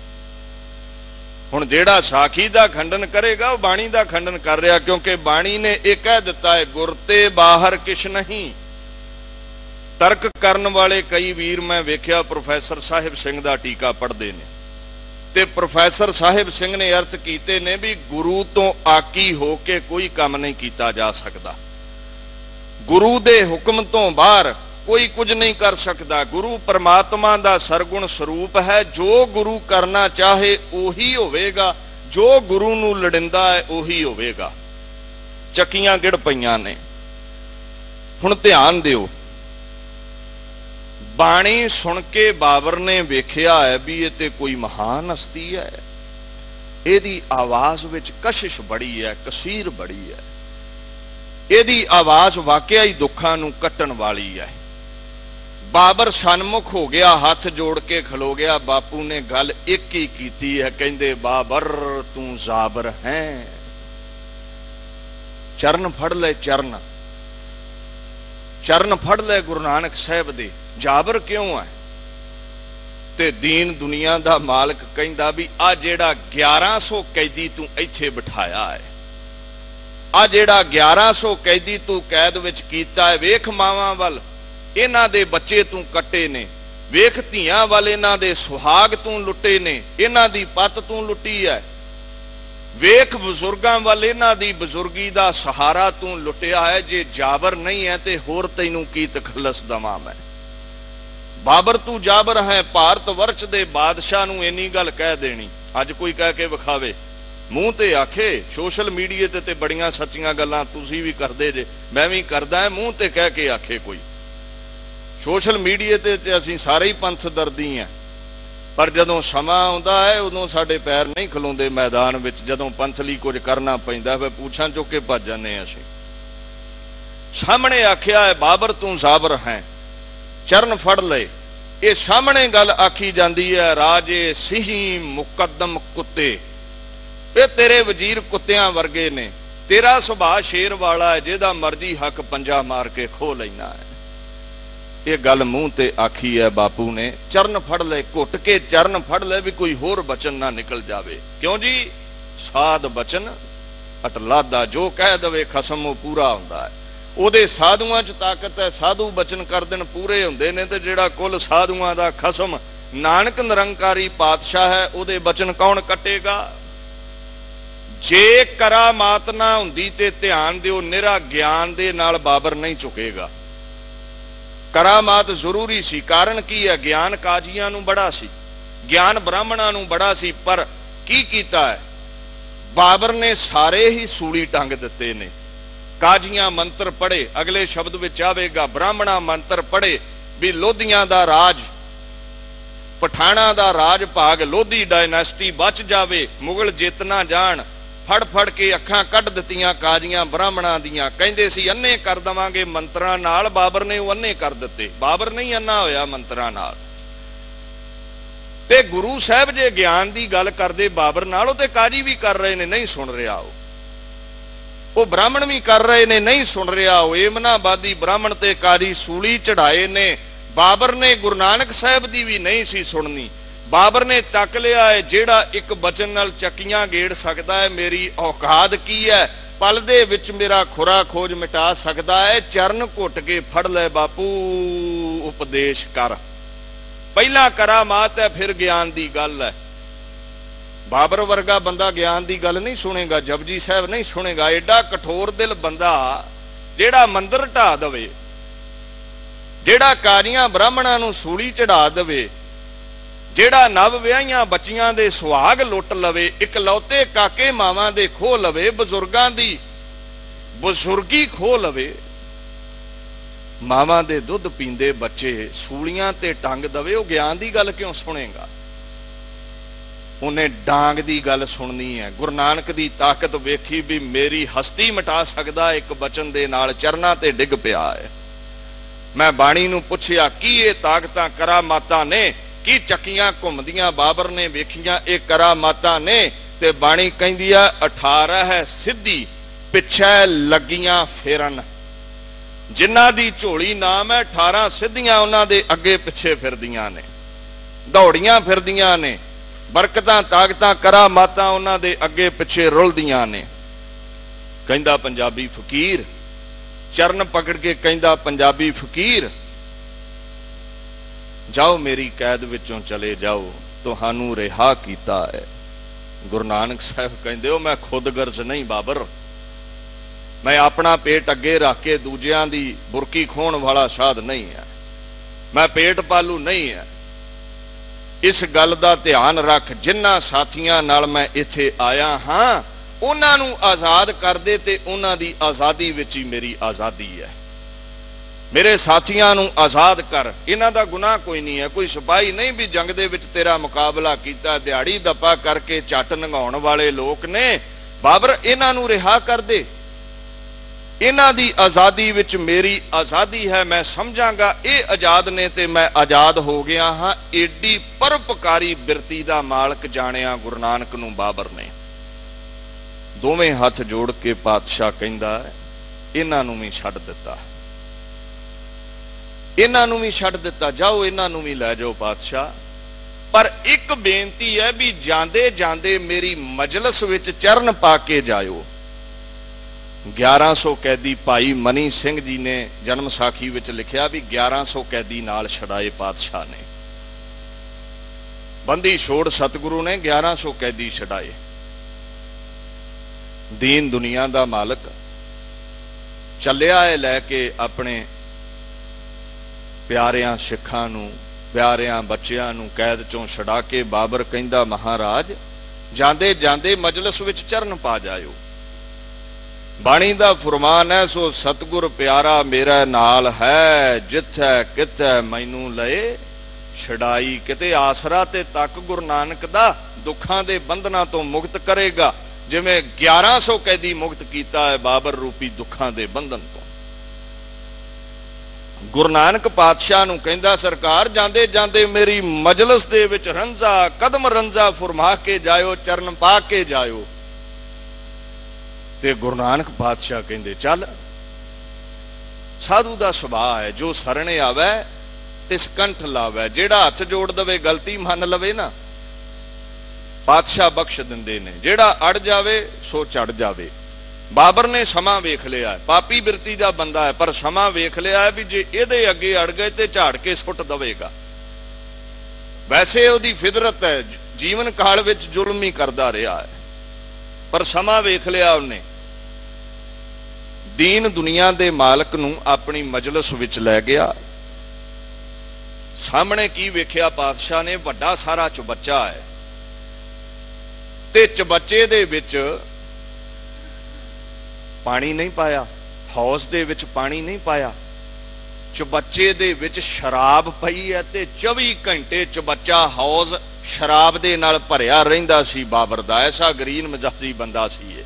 S2: हुण जेड़ा साखी दा खंडन करेगा वो बाणी दा खंडन कर रहा, क्योंकि बाणी ने यह कह दिता है गुर ते बाहर किश नहीं। तर्क करन वाले कई वीर मैं वेख्या प्रोफैसर साहिब सिंह दा टीका पढ़दे ने ते प्रोफैसर साहिब सिंह ने अर्थ कीते ने भी गुरु तो आकी हो के कोई काम नहीं किया जा सकता। गुरु दे हुक्म तो बाहर कोई कुछ नहीं कर सकता। गुरु परमात्मा का सरगुण स्वरूप है। जो गुरु करना चाहे उही होवेगा, जो गुरु नूं लड़िंदा है उही होवेगा। चक्कियां गिड़ पईयां ने। हुण ध्यान दिओ, बाणी सुन के बाबर ने वेख्या है भी ये ते कोई महान हस्ती है। ਇਹਦੀ आवाज विच कशिश बड़ी है, कसीर बड़ी है। ਇਹਦੀ आवाज वाकया ही दुखां नूं कट्टण वाली है। बाबर सन्मुख हो गया, हाथ जोड़ के खलो गया। बापू ने गल एक ही की है, कहंदे बाबर तू जाबर है। चरण फड़ ले, चरण चरण फड़ ले गुरु नानक साहब दे। जाबर क्यों है? ते दीन दुनिया दा मालिक कहंदा भी आ जेड़ा 1100 कैदी तू इत्थे बिठाया है, आ जेड़ा 1100 कैदी तू कैद विच कीता है, वेख मावां वल इन्हां दे बच्चे तू कट्टे ने, वेख धीआं वाल इन्हां दे सुहाग तू लुटे ने, इन्हां दी पत तू लुटी है, वेख बजुर्गां वाल इन्हां दी बजुर्गी दा सहारा तू लुटिया है। जे जाबर नहीं है ते होर तैनूं की तखल्लस दवां मैं? बाबर तू जाबर है। भारत वर्ष दे बादशाह नूं इन्नी गल कह देनी। अज कोई कह के विखावे, मूँह ते आखे। सोशल मीडिया ते बड़ियां सच्चियां गल्लां तुसीं भी करदे जे, मैं भी करदा। मूँह ते कह के आखे कोई। सोशल मीडिया ते असीं सारे ही पंथ दर्दी हैं, पर जदों समा आउंदा है उदों साडे पैर नहीं खलोंदे मैदान विच। जदों पंथ लई कुछ करना पैंदा फिर पूछां चुक के भज जाने असीं। सामने आखिया है बाबर तू जाबर है, चरण फड़ ले। ये सामने गल आखी जाती है, राजे सिंही मुकदम कुत्ते। ये तेरे वजीर कुत्तियां वर्गे ने, तेरा सुभाव शेर वाला है, जिहदा मर्जी हक पंजा मार के खो लेना है। ये गल मूँह ते आखी है बापू ने। चरण फड़ ले, घुट के चरण फड़ ले भी कोई होर बचन ना निकल जावे। क्यों जी? साध बचन अटलादा, जो कह दवे खसम वो पूरा हुंदा है। ਉਹਦੇ ਸਾਧੂਆਂ 'ਚ ਤਾਕਤ है। साधु बचन कर दिन पूरे ਹੁੰਦੇ ਨੇ, ਤੇ ਜਿਹੜਾ ਕੁੱਲ ਸਾਧੂਆਂ ਦਾ ਖਸਮ ਨਾਨਕ ਨਿਰੰਕਾਰੀ ਪਾਤਸ਼ਾਹ ਹੈ, ਉਹਦੇ ਬਚਨ ਕੌਣ ਕੱਟੇਗਾ? ਜੇ ਕਰਾਮਾਤ ਨਾ ਹੁੰਦੀ ਤੇ ਧਿਆਨ ਦਿਓ, ਨਿਰਾ ਗਿਆਨ ਦੇ ਨਾਲ ਬਾਬਰ ਨਹੀਂ ਝੁਕੇਗਾ। करामात जरूरी सी। कारण की है? ज्ञान काजियां नूं बड़ा सी, ज्ञान ब्राह्मणां नूं बड़ा सी। पर की कीता है? बाबर ने सारे ही सूली टंग दिते ने। काजियां मंत्र पढ़े, अगले शब्द विच आवेगा ब्राह्मणा मंत्र पढ़े भी लोधियां दा राज, पठाणा दा राज भाग, लोधी डायनेस्टी बच जावे, मुगल जित ना जाण। फड़ फड़ के अखां कढ़ दित्तियां काजियां ब्राह्मणां दियां। कहंदे सी अन्ने कर देवांगे मंत्रां नाल। बाबर ने वो अन्ने कर दिते। बाबर नहीं अन्ना होया मंत्रां नाल। ਤੇ ਗੁਰੂ ਸਾਹਿਬ ਜੇ ਗਿਆਨ ਦੀ ਗੱਲ ਕਰਦੇ ਬਾਬਰ ਨਾਲ, ਉਹ ਤੇ ਕਾਜੀ ਵੀ ਕਰ ਰਹੇ ਨੇ, ਨਹੀਂ ਸੁਣ ਰਿਹਾ। ਉਹ ਬ੍ਰਾਹਮਣ ਵੀ ਕਰ ਰਹੇ ਨੇ, ਨਹੀਂ ਸੁਣ ਰਿਹਾ। ਉਹ ਏਮਨਾਬਾਦੀ ਬ੍ਰਾਹਮਣ ਤੇ ਕਾਜੀ ਸੂਲੀ ਚੜਾਏ ਨੇ। ਬਾਬਰ ਨੇ ਗੁਰੂ ਨਾਨਕ ਸਾਹਿਬ ਦੀ ਵੀ ਨਹੀਂ ਸੀ ਸੁਣਨੀ। ਬਾਬਰ ਨੇ ਤੱਕ ਲਿਆ ਹੈ, ਜਿਹੜਾ ਇੱਕ ਬਚਨ ਨਾਲ ਚੱਕੀਆਂ ਗੇੜ ਸਕਦਾ ਹੈ, ਮੇਰੀ ਔਕਾਤ ਕੀ ਹੈ, ਪਲ ਦੇ ਵਿੱਚ ਮੇਰਾ ਖੁਰਾ ਖੋਜ ਮਿਟਾ ਸਕਦਾ ਹੈ। ਚਰਨ ਘੁੱਟ ਕੇ ਫੜ ਲੈ ਬਾਪੂ, ਉਪਦੇਸ਼ ਕਰ। ਪਹਿਲਾਂ ਕਰਾਮਾਤ ਹੈ, ਫਿਰ ਗਿਆਨ ਦੀ ਗੱਲ ਹੈ। ਬਾਬਰ ਵਰਗਾ ਬੰਦਾ ਗਿਆਨ ਦੀ ਗੱਲ ਨਹੀਂ ਸੁਣੇਗਾ, ਜਪਜੀ ਸਾਹਿਬ ਨਹੀਂ ਸੁਣੇਗਾ। ਐਡਾ ਕਠੋਰ ਦਿਲ ਬੰਦਾ ਜਿਹੜਾ ਮੰਦਰ ਢਾ ਦੇਵੇ, ਜਿਹੜਾ ਕਾਰੀਆਂ ਬ੍ਰਾਹਮਣਾਂ ਨੂੰ ਸੂਲੀ ਚੜਾ ਦੇਵੇ, ਜਿਹੜਾ ਨਵ ਵਿਆਹੀਆਂ ਬੱਚੀਆਂ ਦੇ ਸੁਹਾਗ ਲੁੱਟ ਲਵੇ, ਇਕਲੌਤੇ ਕਾਕੇ ਮਾਵਾਂ ਦੇ ਖੋਹ ਲਵੇ, ਬਜ਼ੁਰਗਾਂ ਦੀ ਬਜ਼ੁਰਗੀ ਖੋਹ ਲਵੇ, ਮਾਵਾਂ ਦੇ ਦੁੱਧ ਪੀਂਦੇ ਬੱਚੇ ਸੂਲੀਆਂ ਤੇ ਟੰਗ ਦਵੇ, ਉਹ ਗਿਆਨ ਦੀ ਗੱਲ ਕਿਉਂ ਸੁਣੇਗਾ? ਉਹਨੇ ਡਾਂਗ ਦੀ ਗੱਲ ਸੁਣਨੀ ਹੈ। ਗੁਰੂ ਨਾਨਕ ਦੀ ਤਾਕਤ ਵੇਖੀ ਵੀ ਮੇਰੀ ਹਸਤੀ ਮਿਟਾ ਸਕਦਾ ਇੱਕ ਬਚਨ ਦੇ ਨਾਲ, ਚਰਨਾਂ ਤੇ ਡਿੱਗ ਪਿਆ ਹੈ। ਮੈਂ ਬਾਣੀ ਨੂੰ ਪੁੱਛਿਆ, ਕੀ ਇਹ ਤਾਕਤਾਂ ਕਰਾਮਾਤਾਂ ਨੇ? ਕੀ ਚੱਕੀਆਂ ਘੁੰਮਦੀਆਂ ਬਾਬਰ ਨੇ ਵੇਖੀਆਂ ਇਹ ਕਰਾਮਾਤਾਂ ਨੇ? ਤੇ ਬਾਣੀ ਕਹਿੰਦੀ ਆ 18 ਹੈ ਸਿੱਧੀ, ਪਿੱਛੇ ਲੱਗੀਆਂ ਫੇਰਨ। ਜਿਨ੍ਹਾਂ ਦੀ ਝੋਲੀ ਨਾਮ ਹੈ, 18 ਸਿੱਧੀਆਂ ਉਹਨਾਂ ਦੇ ਅੱਗੇ ਪਿੱਛੇ ਫਿਰਦੀਆਂ ਨੇ, ਦੌੜੀਆਂ ਫਿਰਦੀਆਂ ਨੇ। ਬਰਕਤਾਂ ਤਾਕਤਾਂ ਕਰਾਮਾਤਾਂ ਉਹਨਾਂ ਦੇ ਅੱਗੇ ਪਿੱਛੇ ਰੁਲਦੀਆਂ ਨੇ। ਕਹਿੰਦਾ ਪੰਜਾਬੀ ਫਕੀਰ, ਚਰਨ ਪਕੜ ਕੇ ਕਹਿੰਦਾ ਪੰਜਾਬੀ ਫਕੀਰ, ਜਾਓ ਮੇਰੀ ਕੈਦ ਵਿੱਚੋਂ ਚਲੇ ਜਾਓ, ਤੁਹਾਨੂੰ ਰਿਹਾ ਕੀਤਾ ਹੈ। ਗੁਰੂ ਨਾਨਕ ਸਾਹਿਬ ਕਹਿੰਦੇ ਹੋ, ਮੈਂ ਖੁਦਗਰਜ਼ ਨਹੀਂ ਬਾਬਰ, ਮੈਂ ਆਪਣਾ ਪੇਟ ਅੱਗੇ ਰੱਖ ਕੇ ਦੂਜਿਆਂ ਦੀ ਬੁਰਕੀ ਖੋਣ ਵਾਲਾ ਸਾਧ ਨਹੀਂ ਹੈ, ਮੈਂ ਪੇਟ ਪਾਲੂ ਨਹੀਂ ਹੈ। ਇਸ ਗੱਲ ਦਾ ਧਿਆਨ ਰੱਖ, ਜਿਨ੍ਹਾਂ ਸਾਥੀਆਂ ਨਾਲ ਮੈਂ ਇੱਥੇ ਆਇਆ ਹਾਂ ਉਹਨਾਂ ਨੂੰ ਆਜ਼ਾਦ ਕਰ ਦੇ, ਤੇ ਉਹਨਾਂ ਦੀ ਆਜ਼ਾਦੀ ਵਿੱਚ ਹੀ ਮੇਰੀ ਆਜ਼ਾਦੀ ਹੈ। ਮੇਰੇ ਸਾਥੀਆਂ ਨੂੰ ਆਜ਼ਾਦ ਕਰ। ਇਹਨਾਂ ਦਾ ਗੁਨਾਹ ਕੋਈ ਨਹੀਂ ਹੈ, ਕੋਈ ਸਿਪਾਹੀ ਨਹੀਂ ਵੀ ਜੰਗ ਦੇ ਵਿੱਚ ਤੇਰਾ ਮੁਕਾਬਲਾ ਕੀਤਾ, ਦਿਹਾੜੀ ਦੱਪਾ ਕਰਕੇ ਝੱਟ ਨੰਗਾਉਣ ਵਾਲੇ ਲੋਕ ਨੇ। ਬਾਬਰ ਇਹਨਾਂ ਨੂੰ ਰਿਹਾ ਕਰ ਦੇ, ਇਹਨਾਂ ਦੀ ਆਜ਼ਾਦੀ ਵਿੱਚ ਮੇਰੀ ਆਜ਼ਾਦੀ ਹੈ। ਮੈਂ ਸਮਝਾਂਗਾ ਇਹ ਆਜ਼ਾਦ ਨੇ ਤੇ ਮੈਂ ਆਜ਼ਾਦ ਹੋ ਗਿਆ ਹਾਂ। ਏਡੀ ਪਰਉਪਕਾਰੀ ਬਿਰਤੀ ਦਾ ਮਾਲਕ ਜਾਣਿਆ ਗੁਰੂ ਨਾਨਕ ਨੂੰ ਬਾਬਰ ਨੇ। ਦੋਵੇਂ ਹੱਥ ਜੋੜ ਕੇ ਪਾਤਸ਼ਾਹ ਕਹਿੰਦਾ, ਇਹਨਾਂ ਨੂੰ ਵੀ ਛੱਡ ਦਿੱਤਾ, ਇਹਨਾਂ ਨੂੰ ਵੀ ਛੱਡ ਦਿੱਤਾ, ਜਾਓ ਇਹਨਾਂ ਨੂੰ ਵੀ ਲੈ ਜਾਓ ਪਾਤਸ਼ਾਹ। ਪਰ ਇੱਕ ਬੇਨਤੀ ਹੈ ਵੀ ਜਾਂਦੇ ਜਾਂਦੇ ਮੇਰੀ ਮਜਲਿਸ ਵਿੱਚ ਚਰਨ ਪਾ ਕੇ ਜਾਇਓ। 1100 ਕੈਦੀ ਭਾਈ ਮਨੀ ਸਿੰਘ ਜੀ ਨੇ ਜਨਮ ਸਾਖੀ ਵਿੱਚ ਲਿਖਿਆ ਵੀ 1100 ਕੈਦੀ ਨਾਲ ਛਡਾਏ ਪਾਤਸ਼ਾਹ ਨੇ। ਬੰਦੀ ਛੋੜ ਸਤਿਗੁਰੂ ਨੇ 1100 ਕੈਦੀ ਛਡਾਏ। ਦੀਨ ਦੁਨੀਆ ਦਾ ਮਾਲਕ ਚੱਲਿਆ ਹੈ ਲੈ ਕੇ ਆਪਣੇ ਪਿਆਰਿਆਂ ਸਿੱਖਾਂ ਨੂੰ, ਪਿਆਰਿਆਂ ਬੱਚਿਆਂ ਨੂੰ ਕੈਦ ਚੋਂ ਛਡਾ ਕੇ। ਬਾਬਰ ਕਹਿੰਦਾ, ਮਹਾਰਾਜ ਜਾਂਦੇ ਜਾਂਦੇ ਮਜਲਿਸ ਵਿੱਚ ਚਰਨ ਪਾ ਜਾਇਓ। ਬਾਣੀ ਦਾ ਫਰਮਾਨ ਹੈ, ਸੋ ਸਤਿਗੁਰ ਪਿਆਰਾ ਮੇਰਾ ਨਾਲ ਹੈ, ਜਿੱਥੈ ਕਿਥੈ ਮੈਨੂੰ ਲਏ ਛਡਾਈ। ਕਿਤੇ ਆਸਰਾ ਤੇ ਤੱਕ ਗੁਰੂ ਨਾਨਕ ਦਾ ਦੁੱਖਾਂ ਦੇ ਬੰਧਨਾਂ ਤੋਂ ਮੁਕਤ ਕਰੇਗਾ, ਜਿਵੇਂ 1100 ਕੈਦੀ ਮੁਕਤ ਕੀਤਾ ਹੈ ਬਾਬਰ ਰੂਪੀ ਦੁੱਖਾਂ ਦੇ ਬੰਧਨ ਤੋਂ। ਗੁਰੂ ਨਾਨਕ ਪਾਤਸ਼ਾਹ ਨੂੰ ਕਹਿੰਦਾ, ਸਰਕਾਰ ਜਾਂਦੇ ਜਾਂਦੇ ਮੇਰੀ ਮਜਲਿਸ ਦੇ ਵਿੱਚ ਰੰਜ਼ਾ ਕਦਮ ਰੰਜ਼ਾ ਫਰਮਾ ਕੇ ਜਾਇਓ, ਚਰਨ ਪਾ ਕੇ ਜਾਇਓ। ਤੇ ਗੁਰੂ ਨਾਨਕ ਪਾਤਸ਼ਾਹ ਕਹਿੰਦੇ, ਚੱਲ। ਸਾਧੂ ਦਾ ਸੁਭਾਅ ਹੈ, ਜੋ ਸਰਣੇ ਆਵੇ ਤਿਸ ਕੰਠ ਲਾਵੇ। ਜਿਹੜਾ ਹੱਥ ਜੋੜ ਦਵੇ, ਗਲਤੀ ਮੰਨ ਲਵੇ ਨਾ, ਪਾਤਸ਼ਾਹ ਬਖਸ਼ ਦਿੰਦੇ ਨੇ। ਜਿਹੜਾ ਅੜ ਜਾਵੇ ਸੋ ਚੜ ਜਾਵੇ। ਬਾਬਰ ਨੇ ਸਮਾਂ ਵੇਖ ਲਿਆ, ਪਾਪੀ ਬਿਰਤੀ ਦਾ ਬੰਦਾ ਹੈ, ਪਰ ਸਮਾਂ ਵੇਖ ਲਿਆ ਵੀ ਜੇ ਇਹਦੇ ਅੱਗੇ ਅੜ ਗਏ ਤੇ ਝਾੜ ਕੇ ਸੁੱਟ ਦਵੇਗਾ। ਵੈਸੇ ਉਹਦੀ ਫਿਦਰਤ ਹੈ, ਜੀਵਨ ਕਾਲ ਵਿੱਚ ਜ਼ੁਲਮ ਹੀ ਕਰਦਾ ਰਿਹਾ ਹੈ, ਪਰ ਸਮਾਂ ਵੇਖ ਲਿਆ ਉਹਨੇ। ਦੀਨ ਦੁਨੀਆ ਦੇ ਮਾਲਕ ਨੂੰ ਆਪਣੀ ਮਜਲਿਸ ਵਿੱਚ ਲੈ ਗਿਆ। ਸਾਹਮਣੇ ਕੀ ਵੇਖਿਆ ਪਾਤਸ਼ਾਹ ਨੇ? ਵੱਡਾ ਸਾਰਾ ਚੁਬੱਚਾ ਹੈ, ਤੇ ਚੁਬੱਚੇ ਦੇ ਵਿੱਚ ਪਾਣੀ ਨਹੀਂ ਪਾਇਆ, ਹੌਜ਼ ਦੇ ਵਿੱਚ ਪਾਣੀ ਨਹੀਂ ਪਾਇਆ, ਚੁਬੱਚੇ ਦੇ ਵਿੱਚ ਸ਼ਰਾਬ ਪਈ ਹੈ, ਤੇ 24 ਘੰਟੇ ਚੁਬੱਚਾ ਹੌਜ਼ ਸ਼ਰਾਬ ਦੇ ਨਾਲ ਭਰਿਆ ਰਹਿੰਦਾ ਸੀ ਬਾਬਰ ਦਾ। ਐਸਾ ਗਰੀਨ ਮਜਾਜੀ ਬੰਦਾ ਸੀ ਇਹ।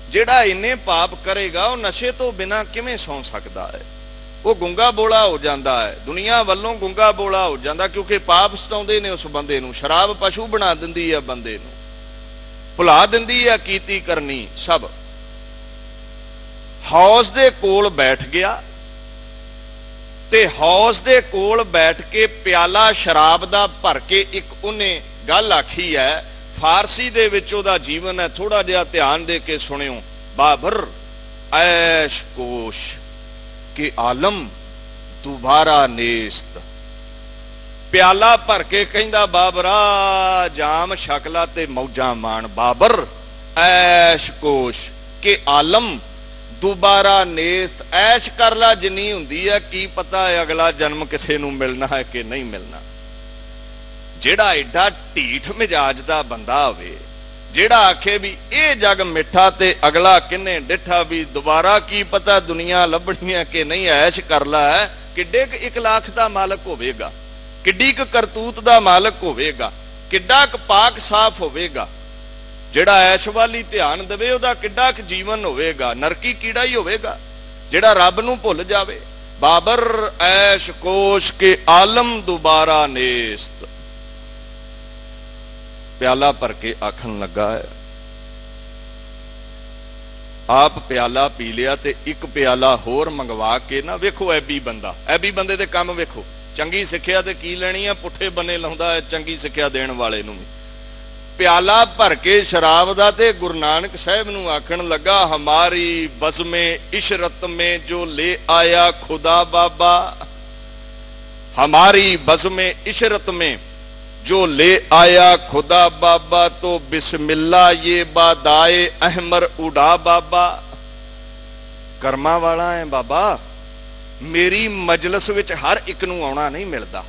S2: ਜਿਹੜਾ ਇੰਨੇ ਪਾਪ ਕਰੇਗਾ ਉਹ ਨਸ਼ੇ ਤੋਂ ਬਿਨਾਂ ਕਿਵੇਂ ਸੌਂ ਸਕਦਾ ਹੈ? ਉਹ ਗੁੰਗਾ ਬੋਲਾ ਹੋ ਜਾਂਦਾ ਹੈ, ਦੁਨੀਆ ਵੱਲੋਂ ਗੁੰਗਾ ਬੋਲਾ ਹੋ ਜਾਂਦਾ, ਕਿਉਂਕਿ ਪਾਪ ਸਤਾਉਂਦੇ ਨੇ ਉਸ ਬੰਦੇ ਨੂੰ। ਸ਼ਰਾਬ ਪਸ਼ੂ ਬਣਾ ਦਿੰਦੀ ਹੈ ਬੰਦੇ ਨੂੰ, ਭੁਲਾ ਦਿੰਦੀ ਹੈ ਕੀਤੀ ਕਰਨੀ ਸਭ। ਹੌਜ਼ ਦੇ ਕੋਲ ਬੈਠ ਗਿਆ ਤੇ ਹੌਜ਼ ਦੇ ਕੋਲ ਬੈਠ ਕੇ ਪਿਆਲਾ ਸ਼ਰਾਬ ਦਾ ਭਰ ਕੇ ਇੱਕ ਉਹਨੇ ਗੱਲ ਆਖੀ ਹੈ, ਫਾਰਸੀ ਦੇ ਵਿੱਚ ਉਹਦਾ ਜੀਵਨ ਹੈ, ਥੋੜਾ ਜਿਹਾ ਧਿਆਨ ਦੇ ਕੇ ਸੁਣਿਓ। ਬਾਬਰ ਐਸ਼ ਕੋਸ਼ ਕਿ ਆਲਮ ਦੁਬਾਰਾ ਨੇਸਤ। ਪਿਆਲਾ ਭਰ ਕੇ ਕਹਿੰਦਾ ਬਾਬਰਾ ਜਾਮ ਸ਼ਕਲਾ ਤੇ ਮੌਜਾਂ ਮਾਣ। ਬਾਬਰ ਐਸ਼ ਕੋਸ਼ ਕਿ ਆਲਮ ਦੁਬਾਰਾ ਨੇਸਤ। ਐਸ਼ ਕਰ ਲਾ ਜਿੰਨੀ ਹੁੰਦੀ ਹੈ, ਕੀ ਪਤਾ ਹੈ ਅਗਲਾ ਜਨਮ ਕਿਸੇ ਨੂੰ ਮਿਲਣਾ ਹੈ ਕਿ ਨਹੀਂ ਮਿਲਣਾ। ਜਿਹੜਾ ਐਡਾ ਢੀਠ ਮਿਜਾਜ ਦਾ ਬੰਦਾ ਹੋਵੇ, ਜਿਹੜਾ ਆਖੇ ਵੀ ਇਹ ਜਗ ਮਿੱਠਾ ਤੇ ਅਗਲਾ ਕਿੰਨੇ ਡਿੱਠਾ, ਵੀ ਦੁਬਾਰਾ ਕੀ ਪਤਾ ਦੁਨੀਆ ਲੱਭਣੀ ਹੈ ਕਿ ਨਹੀਂ, ਐਸ਼ ਕਰ ਲਾ ਹੈ। ਕਿੱਡੇ ਕੁ 1 ਲੱਖ ਦਾ ਮਾਲਕ ਹੋਵੇਗਾ, ਕਿੱਡੀ ਕੁ ਕਰਤੂਤ ਦਾ ਮਾਲਕ ਹੋਵੇਗਾ, ਕਿੱਡਾ ਕੁ ਪਾਕ ਸਾਫ਼ ਹੋਵੇਗਾ। ਜਿਹੜਾ ਐਸ਼ ਵਾਲੀ ਧਿਆਨ ਦੇਵੇ ਉਹਦਾ ਕਿੱਡਾ ਕੁ ਜੀਵਨ ਹੋਵੇਗਾ, ਨਰਕੀ ਕੀੜਾ ਹੀ ਹੋਵੇਗਾ ਜਿਹੜਾ ਰੱਬ ਨੂੰ ਭੁੱਲ ਜਾਵੇ। ਬਾਬਰ ਐਸ਼ ਕੋਸ਼ ਕੇ ਆਲਮ ਦੁਬਾਰਾ ਨੇਸਤ। ਪਿਆਲਾ ਭਰ ਕੇ ਆਖਣ ਲੱਗਾ ਹੈ, ਆਪ ਪਿਆਲਾ ਪੀ ਲਿਆ ਤੇ ਇੱਕ ਪਿਆਲਾ ਹੋਰ ਮੰਗਵਾ ਕੇ ਨਾ, ਵੇਖੋ ਐਬੀ ਬੰਦਾ, ਐਬੀ ਬੰਦੇ ਦੇ ਕੰਮ ਵੇਖੋ। ਚੰਗੀ ਸਿੱਖਿਆ ਤੇ ਕੀ ਲੈਣੀ ਆ, ਪੁੱਠੇ ਬੰਨੇ ਲਾਉਂਦਾ ਹੈ ਚੰਗੀ ਸਿੱਖਿਆ ਦੇਣ ਵਾਲੇ ਨੂੰ ਵੀ। ਪਿਆਲਾ ਭਰ ਕੇ ਸ਼ਰਾਬ ਦਾ ਤੇ ਗੁਰੂ ਨਾਨਕ ਸਾਹਿਬ ਨੂੰ ਆਖਣ ਲੱਗਾ, ਹਮਾਰੀ ਬਜ਼ਮੇ ਇਸ਼ਰਤ ਮੇ ਜੋ ਲੈ ਆਇਆ ਖੁਦਾ ਬਾਬਾ। ਹਮਾਰੀ ਬਜ਼ਮੇ ਇਸ਼ਰਤ ਮੇ जो ले आया खुदा बाबा, तो बिस्मिल्लाह ये बादाए अहमर उड़ा बाबा। कर्मा वाला है बाबा, मेरी मजलिस विच हर एक नूं आउणा नहीं मिलदा।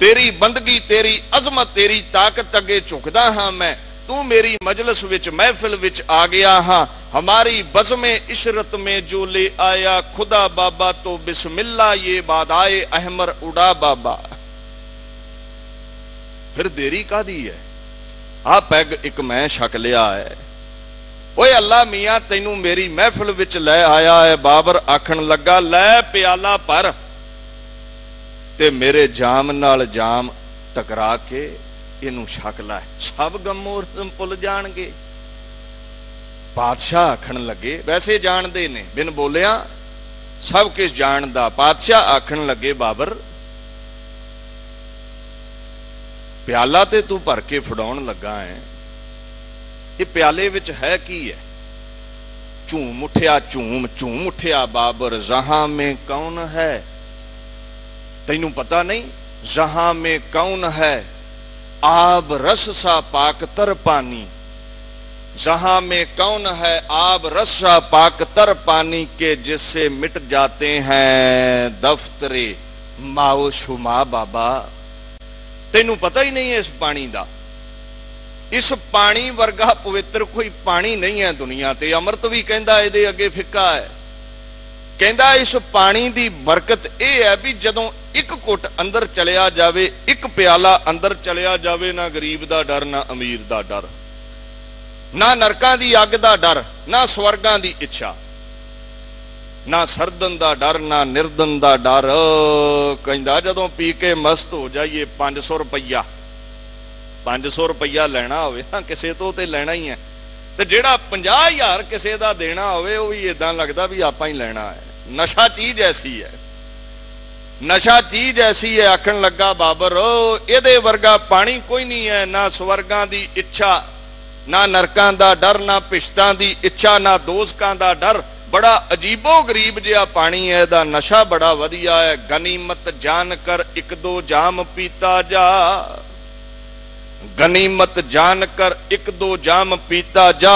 S2: तेरी बंदगी, तेरी अजमत, तेरी ताकत अगे झुकदा हां मैं। तू मेरी मजलिस विच महफिल विच आ गया हां। हमारी बज़्मे इशरत में जो ले आया खुदा बाबा, तो बिस्मिल्लाह ये बादाए अहमर उड़ा बाबा। फिर देरी कादी है, आ पैग एक मैं छक लिया है। ओए अल्लाह मियां तैनू मेरी महफिल विच लै आया है। बाबर आखन लगा, लै प्याला भर ते मेरे जाम नाल जाम टकरा के इनू छक लै, सब गमो भुल जाणगे। पातशाह आखन लगे, वैसे जानते ने बिन बोलिया सब कुछ जानदा। पातशाह आखन लगे, बाबर प्याला ते तू भर के फड़ाउण लगा है, ये प्याले विच है की है? झूम उठिया, झूम झूम उठिया बाबर, जहां में कौन है? तैनू पता नहीं जहां में कौन है? आब रस सा पाक तर पानी। जहां में कौन है? आब रस सा पाक तर पानी के जिससे मिट जाते हैं दफ्तरे माओ शुमा बाबा। तैनू पता ही नहीं है इस पानी का। इस पानी वर्गा पवित्र कोई पानी नहीं है दुनिया ते। अमृत भी कहता इहदे अगे फिक्का है। कहता इस पानी की बरकत यह है भी जदों एक घुट अंदर चलिया जावे, एक प्याला अंदर चलिया जावे, ना गरीब का डर, ना अमीर का डर, ना नरकां दी अग का डर, ना स्वर्गां दी इच्छा, ना सरदन का डर, ना निर्दन का डर। कहता जदों पी के मस्त हो जाइए, 500 रुपया 500 रुपया लेना होवे ना किसे तो ते लेना ही है, ते जेड़ा 50,000 किसे दा देना होवे वो भी इदां लगदा भी आपां ही लेना है। नशा चीज ऐसी है, नशा चीज ऐसी है। आखन लगा बाबर, इहदे वर्गा पानी कोई नहीं है। ना स्वर्गां दी इच्छा, ना नरकां दा डर, ना पिछतां दी इच्छा, ना दोजकां दा डर। बड़ा अजीबो गरीब जिहा पानी है, दा नशा बड़ा वधिया है। गनीमत जान कर एक दो जाम पीता जा, गनीमत जान कर एक दो जाम पीता जा,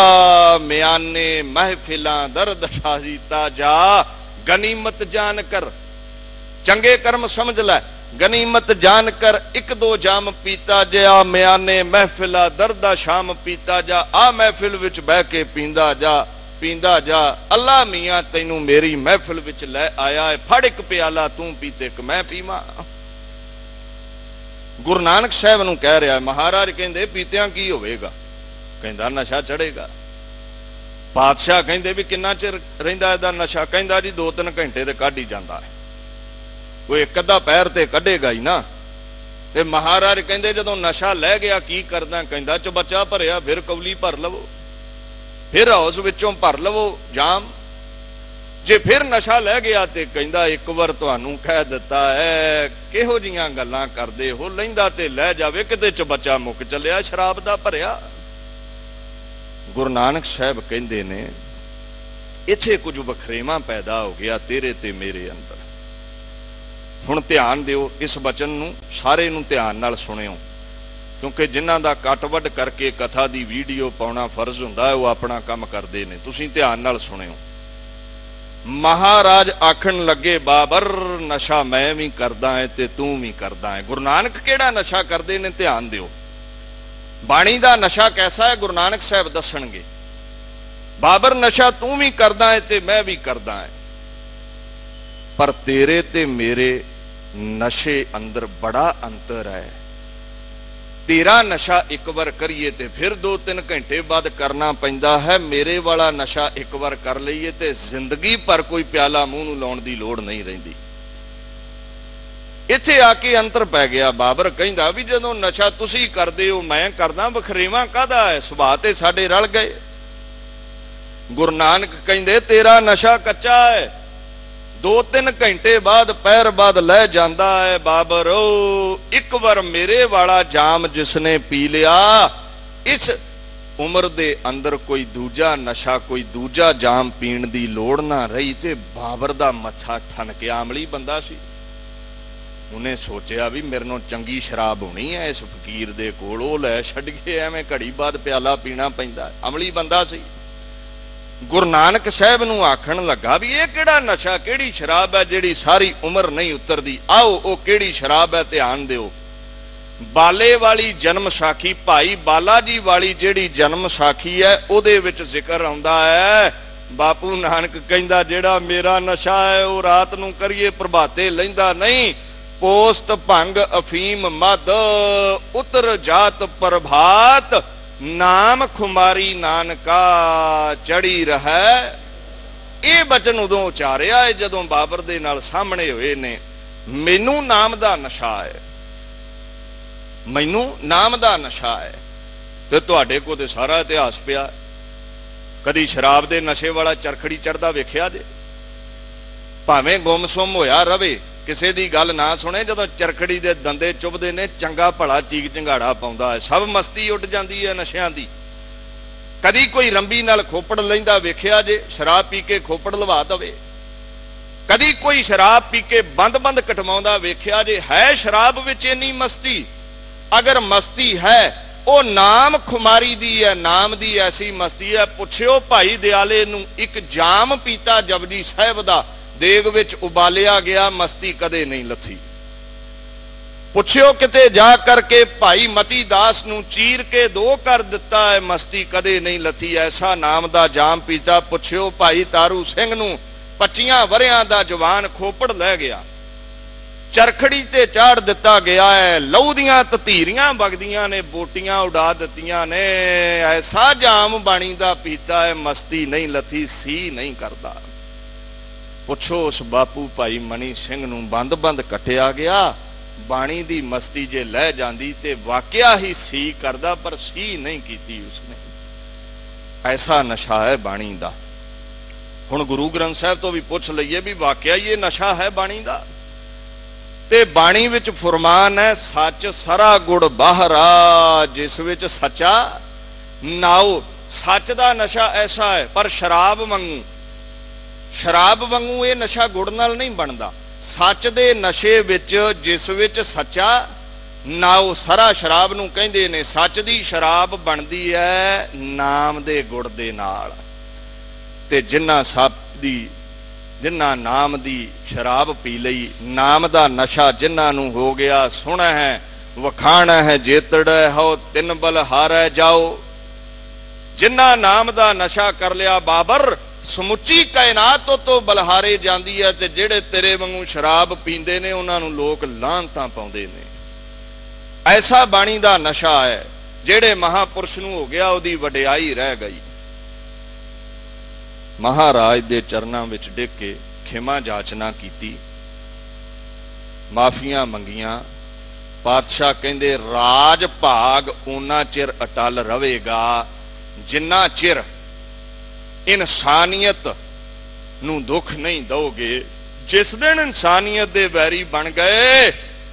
S2: म्याने महफिलां दर्द शाजीता जा। गनीमत जान कर, चंगे कर्म समझ लै, गनीमत जान कर एक दो जाम पीता जा, म्याने महफिला दर्दा शाम पीता जा। आ महफिल विच बह के पींदा जा, पींदा जा। अल्लाह मियां तैनू मेरी महफिल विच लै आया है, फड़ एक प्याला तू पीते एक मैं पीवा। गुरु नानक साहब नू कह रहा है। महाराज कहंदे पीतियां की होवेगा? कहंदा नशा चढ़ेगा। बादशाह कहते भी किन्ना चिर रहिंदा इहदा नशा, कहंदा जी 2-3 घंटे ते कढ ही जांदा है, कोई एक अद्धा पैर ते कढेगा ही ना। ते महाराज कहते जदों नशा लै गया की करदा, कहंदा चबच्चा भरिया, फिर कौली भर लवो, फिर हाउस विचों भर लवो जाम। जे फिर नशा लै गया ते कहंदा एक बार तुहानू कह दिता है, किहो जिहियां गल्लां करदे हो, लैंदा ते लै जावे, किते चबच्चा मुक चलिया शराब दा भरिया। गुरु नानक साहब कहंदे ने इत्थे कुछ वखरेवा पैदा हो गया तेरे ते मेरे अंदर। हुण ध्यान दिओ, इस वचन नू सारे नू ध्यान नाल सुणिओ, क्योंकि जिन्हां दा कट वड करके कथा दी वीडियो पाउणा फर्ज हुंदा है, वो अपना काम करदे ने। तुसीं ध्यान नाल सुणिओ। महाराज आखण लगे बाबर नशा मैं भी करदा है ते तू भी करदा है। गुरु नानक केड़ा नशा करदे ने, ध्यान दिओ। बाणी दा नशा कैसा है गुरु नानक साहब दसणगे। बाबर नशा तू भी करदा है ते मैं भी करदा है, पर तेरे ते मेरे नशे अंदर बड़ा अंतर है। तेरा नशा एक बार करिए ते फिर 2-3 घंटे बाद करना पैंदा है, मेरे वाला नशा एक बार कर लईए ते जिंदगी भर कोई प्याला मूंह नूं लाउण दी लोड़ नहीं रहिंदी। इत्थे आके अंतर पै गया। बाबर कहंदा भी जदों नशा तुसीं करदे हो मैं करदा, वखरेवा काहदा है, सुभाਅ ते साडे रल गए। गुरु नानक कहंदे तेरा नशा कच्चा है, 2-3 घंटे बाद पैर बाद लै जांदा है। बाबर एक बार मेरे वाला जाम जिसने पी लिया, इस उम्र दे अंदर कोई दूजा नशा, कोई दूजा जाम पीण दी लोड़ ना रही। ते बाबर दा मत्था ठनकिया। अमली बंदा सी, उन्हें सोचा भी मेरे नाल चंगी शराब होनी है इस फकीर दे कोल, ओ लै छड्डिए, एवें घड़ी बाद प्याला पीना पैंदा। अमली बंदा सी। गुरु नानक साहब नूं आखण लगा भी ये किहड़ा नशा, किहड़ी शराब है जिहड़ी सारी उम्र नहीं उतरदी। आओ ओ किहड़ी शराब है, ध्यान दिओ। बाले वाली जन्म साखी, भाई बाला जी वाली जिहड़ी जन्म साखी है उहदे विच जिक्र आउंदा है। बापू नानक कहंदा जिहड़ा मेरा नशा है वो रात नूं करिए प्रभाते लैंदा नहीं। पोस्त भंग अफीम मद उतर जात प्रभात, नाम खुमारी नानका चढ़ी रहे। ये बचन उदों उचारिया है जदों बाबर दे नाल सामने होए ने। मैनू नाम दा नशा है, मैनू नाम दा नशा है। ते तुहाडे कोल ते सारा इतिहास पिया। कदी शराब दे नशे वाला चरखड़ी चढ़दा वेखिया जे? भावें गुमसुम होया रवे, किसी दी गल ना सुने, जदों चरखड़ी दे दंदे चुभदे ने चंगा भला चीक झंगाड़ा पाउंदा है, सब मस्ती उठ जांदी है नशियां दी। कदी कोई रंबी नाल खोपड़ लैंदा वेखिया जे? शराब पी के खोपड़ लवा दवे। कदी कोई शराब पी के बंद बंद कटवाउंदा वेखिया जे? है शराब विच इन्नी मस्ती? अगर मस्ती है वो नाम खुमारी दी है, नाम दी ऐसी मस्ती है। पुछियो भाई दयाले नूं, एक जाम पीता जपजी साहिब दा, देग विच उबालिया गया, मस्ती कदे नहीं लथी। पुछियो किते जा करके भाई मती दास नूं चीर के 2 कर दिता है, मस्ती कदे नहीं लथी। ऐसा नाम दा जाम पीता। पुछियो भाई तारू सिंह नूं 25 वरियां दा जवान खोपड़ लै गया, चरखड़ी ते चाड़ दिता गया है, लहू दियां ततीरियां वगदियां ने, बोटियां उड़ा दित्तियां ने। ऐसा जाम बाणी दा पीता है, मस्ती नहीं लथी, सी नहीं करदा। पुछो उस बापू भाई मनी सिंह नूं बंद बंद कटिया गया, बाणी दी मस्ती जे लै जांदी ते वाकिया ही सी करदा, पर सी नहीं कीती उसने। ऐसा नशा है बाणी दा। हुण गुरु ग्रंथ साहिब तो भी पुछ लईए भी वाकिया ये नशा है बाणी दा। ते बाणी विच फरमान है, सच सरा गुड़ बाहरा जिस विच सच्चा नाओ। सच दा नशा ऐसा है, पर शराब वांगू, शराब वांगू ये नशा गुड़ नाल नहीं बनदा। सच दे नशे विच जिस विच सच्चा नाओ, सरा शराब नूं कहंदे ने। सच दी शराब बनदी है नाम दे गुड़ दे नाल। ते जिन्ना सप दी, जिन्ना नाम दी शराब पी लई, नाम दा नशा जिन्ना नूं हो गया, सुना है वखाना है जेतड़ हो, 3 बल हारै जाओ। जिन्ना नाम दा नशा कर लिया बाबर, समुची कायनात तो बलहारे जांदी है। ते जेड़े तेरे वांगू शराब पींदे ने उन्हां नूं लोक लांतां पाउंदे ने। ऐसा बाणी दा नशा है, जेड़े महापुरुष नूं हो गया ओदी वडियाई रह गई। महाराज दे चरनां विच डिग के खिमा जाचना कीती, माफियां मंगियां। पातशाह कहंदे राज भाग उन्ना चिर अटल रहेगा जिन्ना चिर इंसानियत नूं दुख नहीं दोगे। जिस दिन इंसानियत दे वैरी बन गए,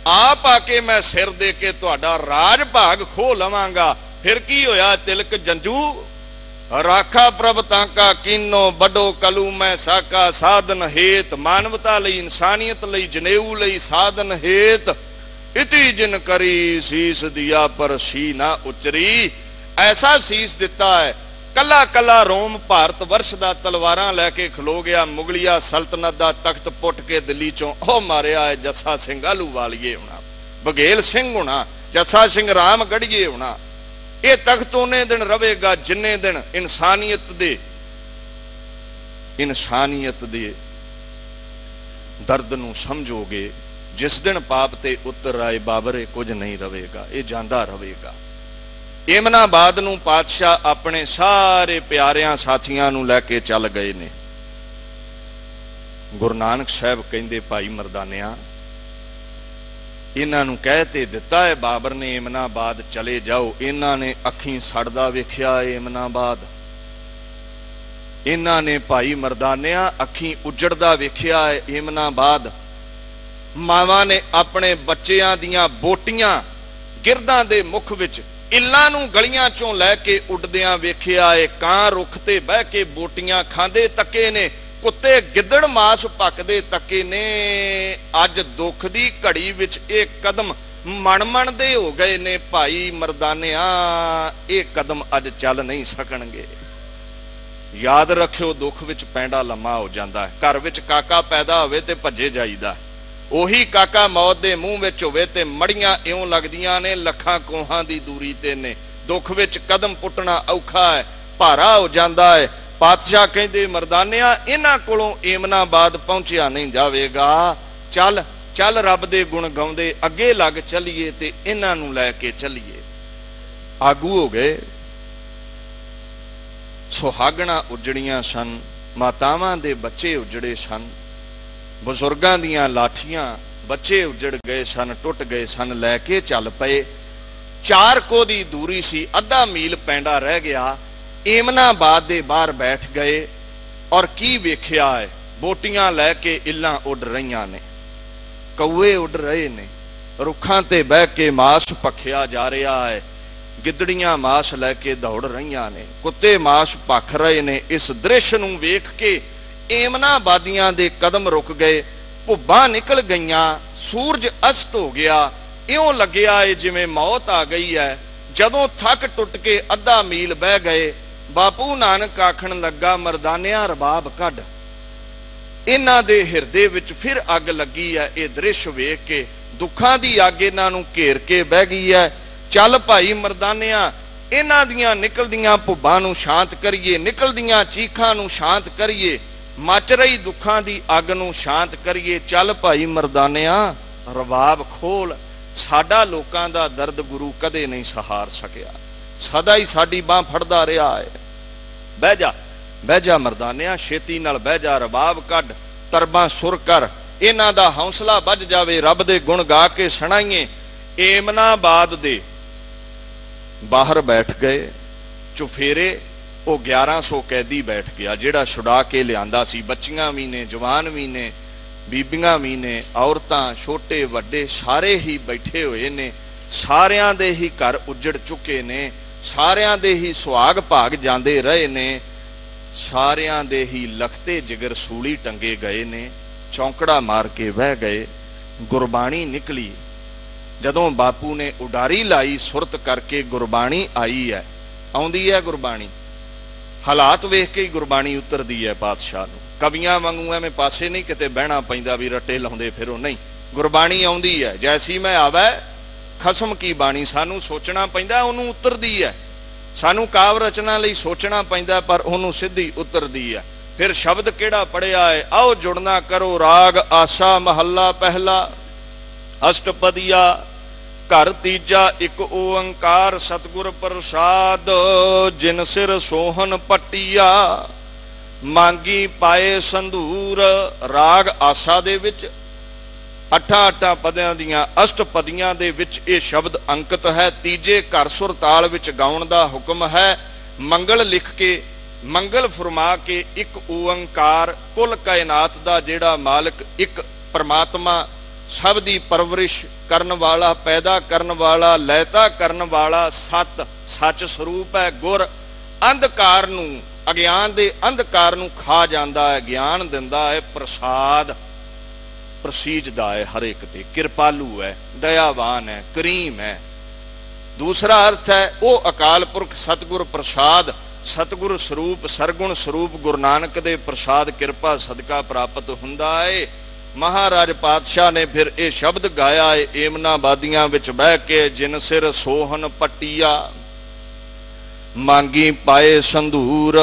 S2: आप आके मैं सिर दे के तुहाडा राज भाग खो लवांगा। फिर की होया तिलक जंजू, राखा प्रभ तांका कीनो बड़ो कलू मैं साका। साधन हेत मानवता लई, इंसानियत लई, जनेऊ लई साधन हेत इति जिन करी सीस दिया पर सी ना उचरी। ऐसा सीस दिता है, कला कला रोम भारत वर्ष दा तलवारां लैके खलो गया। मुगलिया सल्तनत दा तख्त पुट के दिल्ली चों ओ मारिया है जस्सा सिंह आलूवालिए होना, बघेल सिंह होना, जस्सा सिंह रामगढ़िए होना। ये तख्त उन्ने दिन रहेगा जिन्ने दिन इंसानियत दे दर्द नूं समझोगे। जिस दिन पाप ते उतर आए बाबरे कुछ नहीं रहेगा, ये जांदा रहेगा। एमनाबाद नूं पातशाह अपने सारे प्यारियां साथियां नूं लैके चल गए ने। गुरु नानक साहब कहंदे भाई मरदानिया, इन्हां नूं कह ते दिता है बाबर ने एमनाबाद चले जाओ। इन्हां ने अखीं सड़दा वेखिया एमनाबाद, इन्हां ने भाई मरदानिया अखीं उजड़दा वेखिया है एमनाबाद। मावां ने अपने बच्चियां दियां बोटियां गिरदां दे मुख विच इल्लां नूं गलियां चों लैके उडदियां वेखिया है। कां रुख ते बह के बोटियां खांदे तके ने, कुत्ते गिद्दड़ मास पकदे तके ने। अज दुख दी घड़ी विच एक कदम मन मन दे हो गए ने। भाई मरदानिया, ये कदम अज चल नहीं सकणगे। याद रखियो, दुख विच पैंडा लम्मा हो जांदा है। घर विच काका पैदा होवे ते भज्जे जाईदा, ओही काका मौत दे मूंह विच होवे ते मड़ियां इउं लगदियां ने लखां कोहां दी दूरी ते ने। दुख विच कदम पुट्टना औखा है, भारा हो जांदा है। पातशाह कहंदे मरदानिया, इन्हां कोलों एमनाबाद पहुंचिया नहीं जावेगा। चल चल रब दे गुण गाउंदे अगे लग चलीए ते इन्हां नूं लै के चलीए। आगू हो गए। सुहागणा उजड़ियां सन, मातावां दे बच्चे उजड़े सन, बुजुर्गां दियां लाठियां, बच्चे उजड़ गए सन, टुट गए सन, लैके चल पए। 4 कोह दी दूरी सी, अद्धा मील पैंडा रह गया। एमनाबाद दे बाहर बैठ गए और की वेख्या है, बोटियां लैके इल्लां उड़ रहीआं ने, कौए उड़ रहे ने, रुखां ते बह के मास पखिया जा रहा है, गिदड़ियां मास लैके दौड़ रहीआं ने, कुत्ते मास भख रहे ने। इस दृश्य नूं वेख के एमनाबादियां दे कदम रुक गए, भुब्बां निकल गईयां, सूरज अस्त हो गया। इउं लग्या है जिवें मौत आ गई है। जदों थक टुट के अद्धा मील बह गए, बापू नानक आखण लगा, मरदानिया रबाब कढ। इन्हां दे हिरदे विच फिर अग लगी है। ये दृश्य वेख के दुखां दी अग इन्हां नूं घेर के बह गई है। चल भाई मरदानिया, इन्हां दियां निकलदियां भुब्बां नूं शांत करिए, निकलदियां चीखां नूं शांत करिए, मच रही दुखां दी अग नूं शांत करिए। चल भाई मरदानिया, रबाब खोल। साडा लोकां दा दर्द गुरु कदे नहीं सहार सकिया, सदा ही साडी बांह फड़दा रहा है। बह जा मरदानिया, छेती नाल बह जा, रबाब कढ, तरबां सुर कर, इन्हां दा हौसला बज जावे, रब दे गुण गा के सुणाईए। एमनाबाद दे बाहर बैठ गए चुफेरे। वो 1100 कैदी बैठ गया, जिहड़ा छुड़ा के लिआंदा सी। बच्चियां भी ने, जवान भी ने, बीबियां भी ने, औरतां छोटे वड्डे सारे ही बैठे हुए ने। सारियां दे ही घर उजड़ चुके ने, सारियां दे ही सुहाग भाग जांदे रहे ने, सारियां दे ही लखते जिगर सूली टंगे गए ने। चौंकड़ा मार के बह गए। गुरबाणी निकली। जदों बापू ने उडारी लाई सुरत करके, गुरबाणी आई है, आउंदी है गुरबाणी। हालात वेख के ही गुरबाणी उतरदी है पातशाह नूं। कवियां वांगू एवें पासे नहीं किते बहना पैंदा भी रटे लाउंदे फिरो, नहीं, गुरबाणी आउंदी है। जैसी मैं आवे खसम की बाणी, सानू सोचना पैंदा, ओनू उतरदी है। सानू काव रचना लई सोचना पैंदा, पर ओनू सीधी उतरदी है। फिर शब्द केड़ा पढ़िया है, आओ जुड़ना करो राग आसा महला पहला, अष्टपदिया घर तीजा एक ओंकार, सतगुर प्रसाद जिन सिर सोहन पटिया। ਮੰਗੀ ਪਾਏ ਸੰਧੂਰ। ਰਾਗ ਆਸਾ ਦੇ ਵਿੱਚ ਅੱਠਾਂ ਪਦਿਆਂ ਦੀਆਂ ਅਸ਼ਟਪਦੀਆਂ ਦੇ ਵਿੱਚ ਇਹ ਸ਼ਬਦ ਅੰਕਿਤ ਹੈ। ਤੀਜੇ ਘਰ ਸੁਰ ਤਾਲ ਵਿੱਚ ਗਾਉਣ ਦਾ ਹੁਕਮ ਹੈ। ਮੰਗਲ ਲਿਖ ਕੇ, ਮੰਗਲ ਫਰਮਾ ਕੇ ਇੱਕ ਓੰਕਾਰ, ਕੁੱਲ ਕਾਇਨਾਤ ਦਾ ਜਿਹੜਾ ਮਾਲਕ, ਇੱਕ ਪਰਮਾਤਮਾ, ਸਭ ਦੀ ਪਰਵਰਿਸ਼ ਕਰਨ ਵਾਲਾ, ਪੈਦਾ ਕਰਨ ਵਾਲਾ, ਲੈਤਾ ਕਰਨ ਵਾਲਾ, ਸਤ ਸੱਚ ਸਰੂਪ ਹੈ। ਗੁਰ ਅੰਧਕਾਰ ਨੂੰ, ਅਗਿਆਨ ਦੇ ਅੰਧਕਾਰ ਨੂੰ ਖਾ ਜਾਂਦਾ ਹੈ, ਗਿਆਨ ਦਿੰਦਾ ਹੈ। ਪ੍ਰਸਾਦ ਪ੍ਰਸੀਜਦਾ ਹੈ ਹਰ ਇੱਕ ਤੇ, ਕਿਰਪਾਲੂ ਹੈ, ਦਇਆਵਾਨ ਹੈ, ਕਰੀਮ ਹੈ। ਦੂਸਰਾ ਅਰਥ ਹੈ ਉਹ ਅਕਾਲ ਪੁਰਖ ਸਤਿਗੁਰ ਪ੍ਰਸਾਦ, ਸਤਿਗੁਰ ਸਰੂਪ, ਸਰਗੁਣ ਸਰੂਪ ਗੁਰੂ ਨਾਨਕ ਦੇ ਪ੍ਰਸਾਦ ਕਿਰਪਾ ਸਦਕਾ ਪ੍ਰਾਪਤ ਹੁੰਦਾ ਹੈ। ਮਹਾਰਾਜ ਪਾਤਸ਼ਾਹ ਨੇ ਫਿਰ ਇਹ ਸ਼ਬਦ ਗਾਇਆ ਹੈ ਏਮਨਾ ਬਾਦੀਆਂ ਵਿੱਚ ਬਹਿ ਕੇ, ਜਿਨ ਸਿਰ ਸੋਹਨ ਪੱਟੀਆ ਮੰਗੀ ਪਾਏ ਸੰਧੂਰ।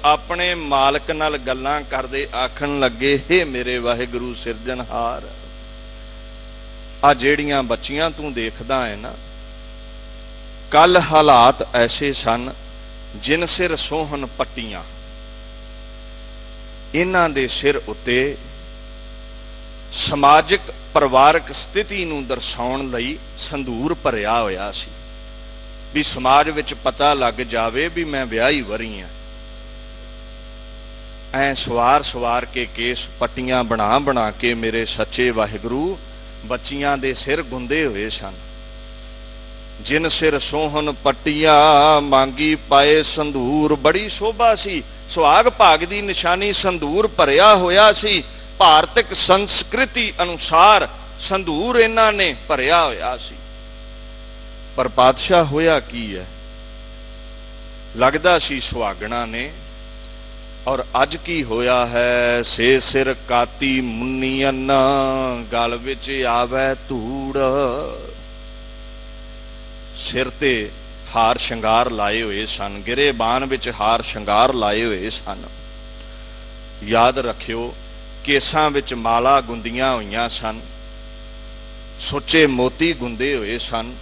S2: ਆਪਣੇ ਮਾਲਕ ਨਾਲ ਗੱਲਾਂ ਕਰਦੇ ਆਖਣ ਲੱਗੇ, ਹੇ ਮੇਰੇ ਵਾਹਿਗੁਰੂ ਸਿਰਜਣਹਾਰ, ਆ ਜਿਹੜੀਆਂ ਬੱਚੀਆਂ ਤੂੰ ਦੇਖਦਾ ਹੈ ਨਾ, ਕੱਲ ਹਾਲਾਤ ਐਸੇ ਸਨ, ਜਿਨ ਸਿਰ ਸੋਹਨ ਪੱਟੀਆਂ, ਇਹਨਾਂ ਦੇ ਸਿਰ ਉੱਤੇ ਸਮਾਜਿਕ ਪਰਿਵਾਰਕ ਸਥਿਤੀ ਨੂੰ ਦਰਸਾਉਣ ਲਈ ਸੰਧੂਰ ਭਰਿਆ ਹੋਇਆ ਸੀ, ਵੀ ਸਮਾਜ ਵਿੱਚ ਪਤਾ ਲੱਗ ਜਾਵੇ ਵੀ ਮੈਂ ਵਿਆਹੀ ਵਰੀ ਆ। ਐ ਸਵਾਰ ਕੇ ਕੇਸ ਪੱਟੀਆਂ ਬਣਾ ਕੇ ਮੇਰੇ ਸੱਚੇ ਵਾਹਿਗੁਰੂ ਬੱਚੀਆਂ ਦੇ ਸਿਰ ਗੁੰਦੇ ਹੋਏ ਸਨ। ਜਿਨ ਸਿਰ ਸੋਹਨ ਪੱਟੀਆਂ ਮੰਗੀ ਪਾਏ ਸੰਧੂਰ। ਬੜੀ ਸ਼ੋਭਾ ਸੀ, ਸੁਹਾਗ ਭਾਗ ਦੀ ਨਿਸ਼ਾਨੀ ਸੰਧੂਰ ਭਰਿਆ ਹੋਇਆ ਸੀ। ਭਾਰਤਿਕ ਸੰਸਕ੍ਰਿਤੀ ਅਨੁਸਾਰ ਸੰਧੂਰ ਇਹਨਾਂ ਨੇ ਭਰਿਆ ਹੋਇਆ ਸੀ। ਪਰ ਪਾਤਸ਼ਾਹ ਹੋਇਆ ਕੀ ਹੈ, ਲੱਗਦਾ ਸੀ ਸੁਹਾਗਣਾ ਨੇ, ਔਰ ਅੱਜ ਕੀ ਹੋਇਆ ਹੈ। ਸੇ ਸਿਰ ਕਾਤੀ ਮੁੰਨੀਅਨ, ਗਲ ਵਿੱਚ ਆਵੇ ਧੂੜ। ਸਿਰ ਤੇ ਹਾਰ ਸ਼ਿੰਗਾਰ ਲਾਏ ਹੋਏ ਸਨ, ਗਿਰੇਬਾਨ ਵਿੱਚ ਹਾਰ ਸ਼ਿੰਗਾਰ ਲਾਏ ਹੋਏ ਸਨ। ਯਾਦ ਰੱਖਿਓ, ਕੇਸਾਂ ਵਿੱਚ ਮਾਲਾ ਗੁੰਦੀਆਂ ਹੋਈਆਂ ਸਨ, ਸੁੱਚੇ ਮੋਤੀ ਗੁੰਦੇ ਹੋਏ ਸਨ।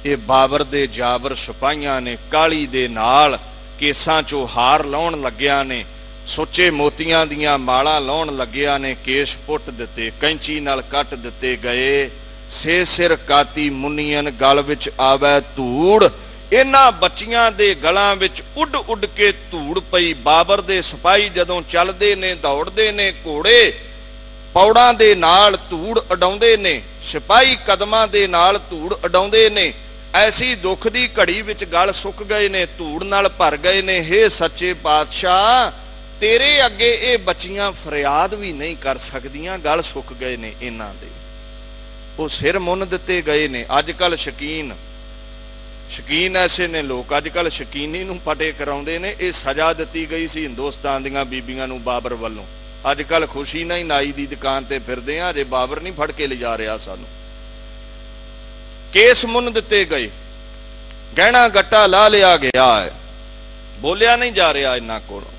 S2: ਇਹ ਬਾਬਰ ਦੇ ਜਾਬਰ ਸਿਪਾਹੀਆਂ ਨੇ ਕਾਲੀ ਦੇ ਨਾਲ ਕੇਸਾਂ ਚੋਂ ਹਾਰ ਲਾਉਣ ਲੱਗਿਆ ਨੇ, ਸੁੱਚੇ ਮੋਤੀਆਂ ਦੀਆਂ ਮਾਲਾ ਲਾਉਣ ਲੱਗਿਆ ਨੇ, ਕੇਸ ਪੁੱਟ ਦਿੱਤੇ, ਕੈਂਚੀ ਨਾਲ ਕੱਟ ਦਿੱਤੇ ਗਏ। ਸੇ ਸਿਰ ਕਾਤੀ ਮੁੰਨੀਅਨ, ਗਲ ਵਿੱਚ ਆਵੇ ਧੂੜ। ਇਹਨਾਂ ਬੱਚੀਆਂ ਦੇ ਗਲਾਂ ਵਿੱਚ ਉੱਡ ਉੱਡ ਕੇ ਧੂੜ ਪਈ। ਬਾਬਰ ਦੇ ਸਿਪਾਹੀ ਜਦੋਂ ਚੱਲਦੇ ਨੇ, ਦੌੜਦੇ ਨੇ, ਘੋੜੇ ਪੌੜਾਂ ਦੇ ਨਾਲ ਧੂੜ ਉਡਾਉਂਦੇ ਨੇ, ਸਿਪਾਹੀ ਕਦਮਾਂ ਦੇ ਨਾਲ ਧੂੜ ਉਡਾਉਂਦੇ ਨੇ। ਐਸੀ ਦੁੱਖ ਦੀ ਘੜੀ ਵਿੱਚ ਗਲ ਸੁੱਕ ਗਏ ਨੇ, ਧੂੜ ਨਾਲ ਭਰ ਗਏ ਨੇ। ਹੇ ਸੱਚੇ ਪਾਤਸ਼ਾਹ, ਤੇਰੇ ਅੱਗੇ ਇਹ ਬੱਚੀਆਂ ਫਰਿਆਦ ਵੀ ਨਹੀਂ ਕਰ ਸਕਦੀਆਂ, ਗਲ ਸੁੱਕ ਗਏ ਨੇ ਇਹਨਾਂ ਦੇ। ਉਹ ਸਿਰ ਮੁੰਨ ਦਿੱਤੇ ਗਏ ਨੇ। ਅੱਜ ਕੱਲ ਸ਼ਕੀਨ ਐਸੇ ਨੇ ਲੋਕ, ਅੱਜ ਕੱਲ ਸ਼ਕੀਨੀ ਨੂੰ ਪਟੇ ਕਰਾਉਂਦੇ ਨੇ। ਇਹ ਸਜ਼ਾ ਦਿੱਤੀ ਗਈ ਸੀ ਹਿੰਦੁਸਤਾਨ ਦੀਆਂ ਬੀਬੀਆਂ ਨੂੰ ਬਾਬਰ ਵੱਲੋਂ। ਅੱਜ ਕੱਲ ਖੁਸ਼ੀ ਨਾਲ ਹੀ ਨਾਈ ਦੀ ਦੁਕਾਨ ਤੇ ਫਿਰਦੇ ਆ, ਜੇ ਬਾਬਰ ਨਹੀਂ ਫੜ ਕੇ ਲਿਜਾ ਰਿਹਾ ਸਾਨੂੰ। ਕੇਸ ਮੁੰਨ ਦਿੱਤੇ ਗਏ, ਗਹਿਣਾ ਗੱਟਾ ਲਾ ਲਿਆ ਗਿਆ ਹੈ, ਬੋਲਿਆ ਨਹੀਂ ਜਾ ਰਿਹਾ ਇਹਨਾਂ ਕੋਲੋਂ।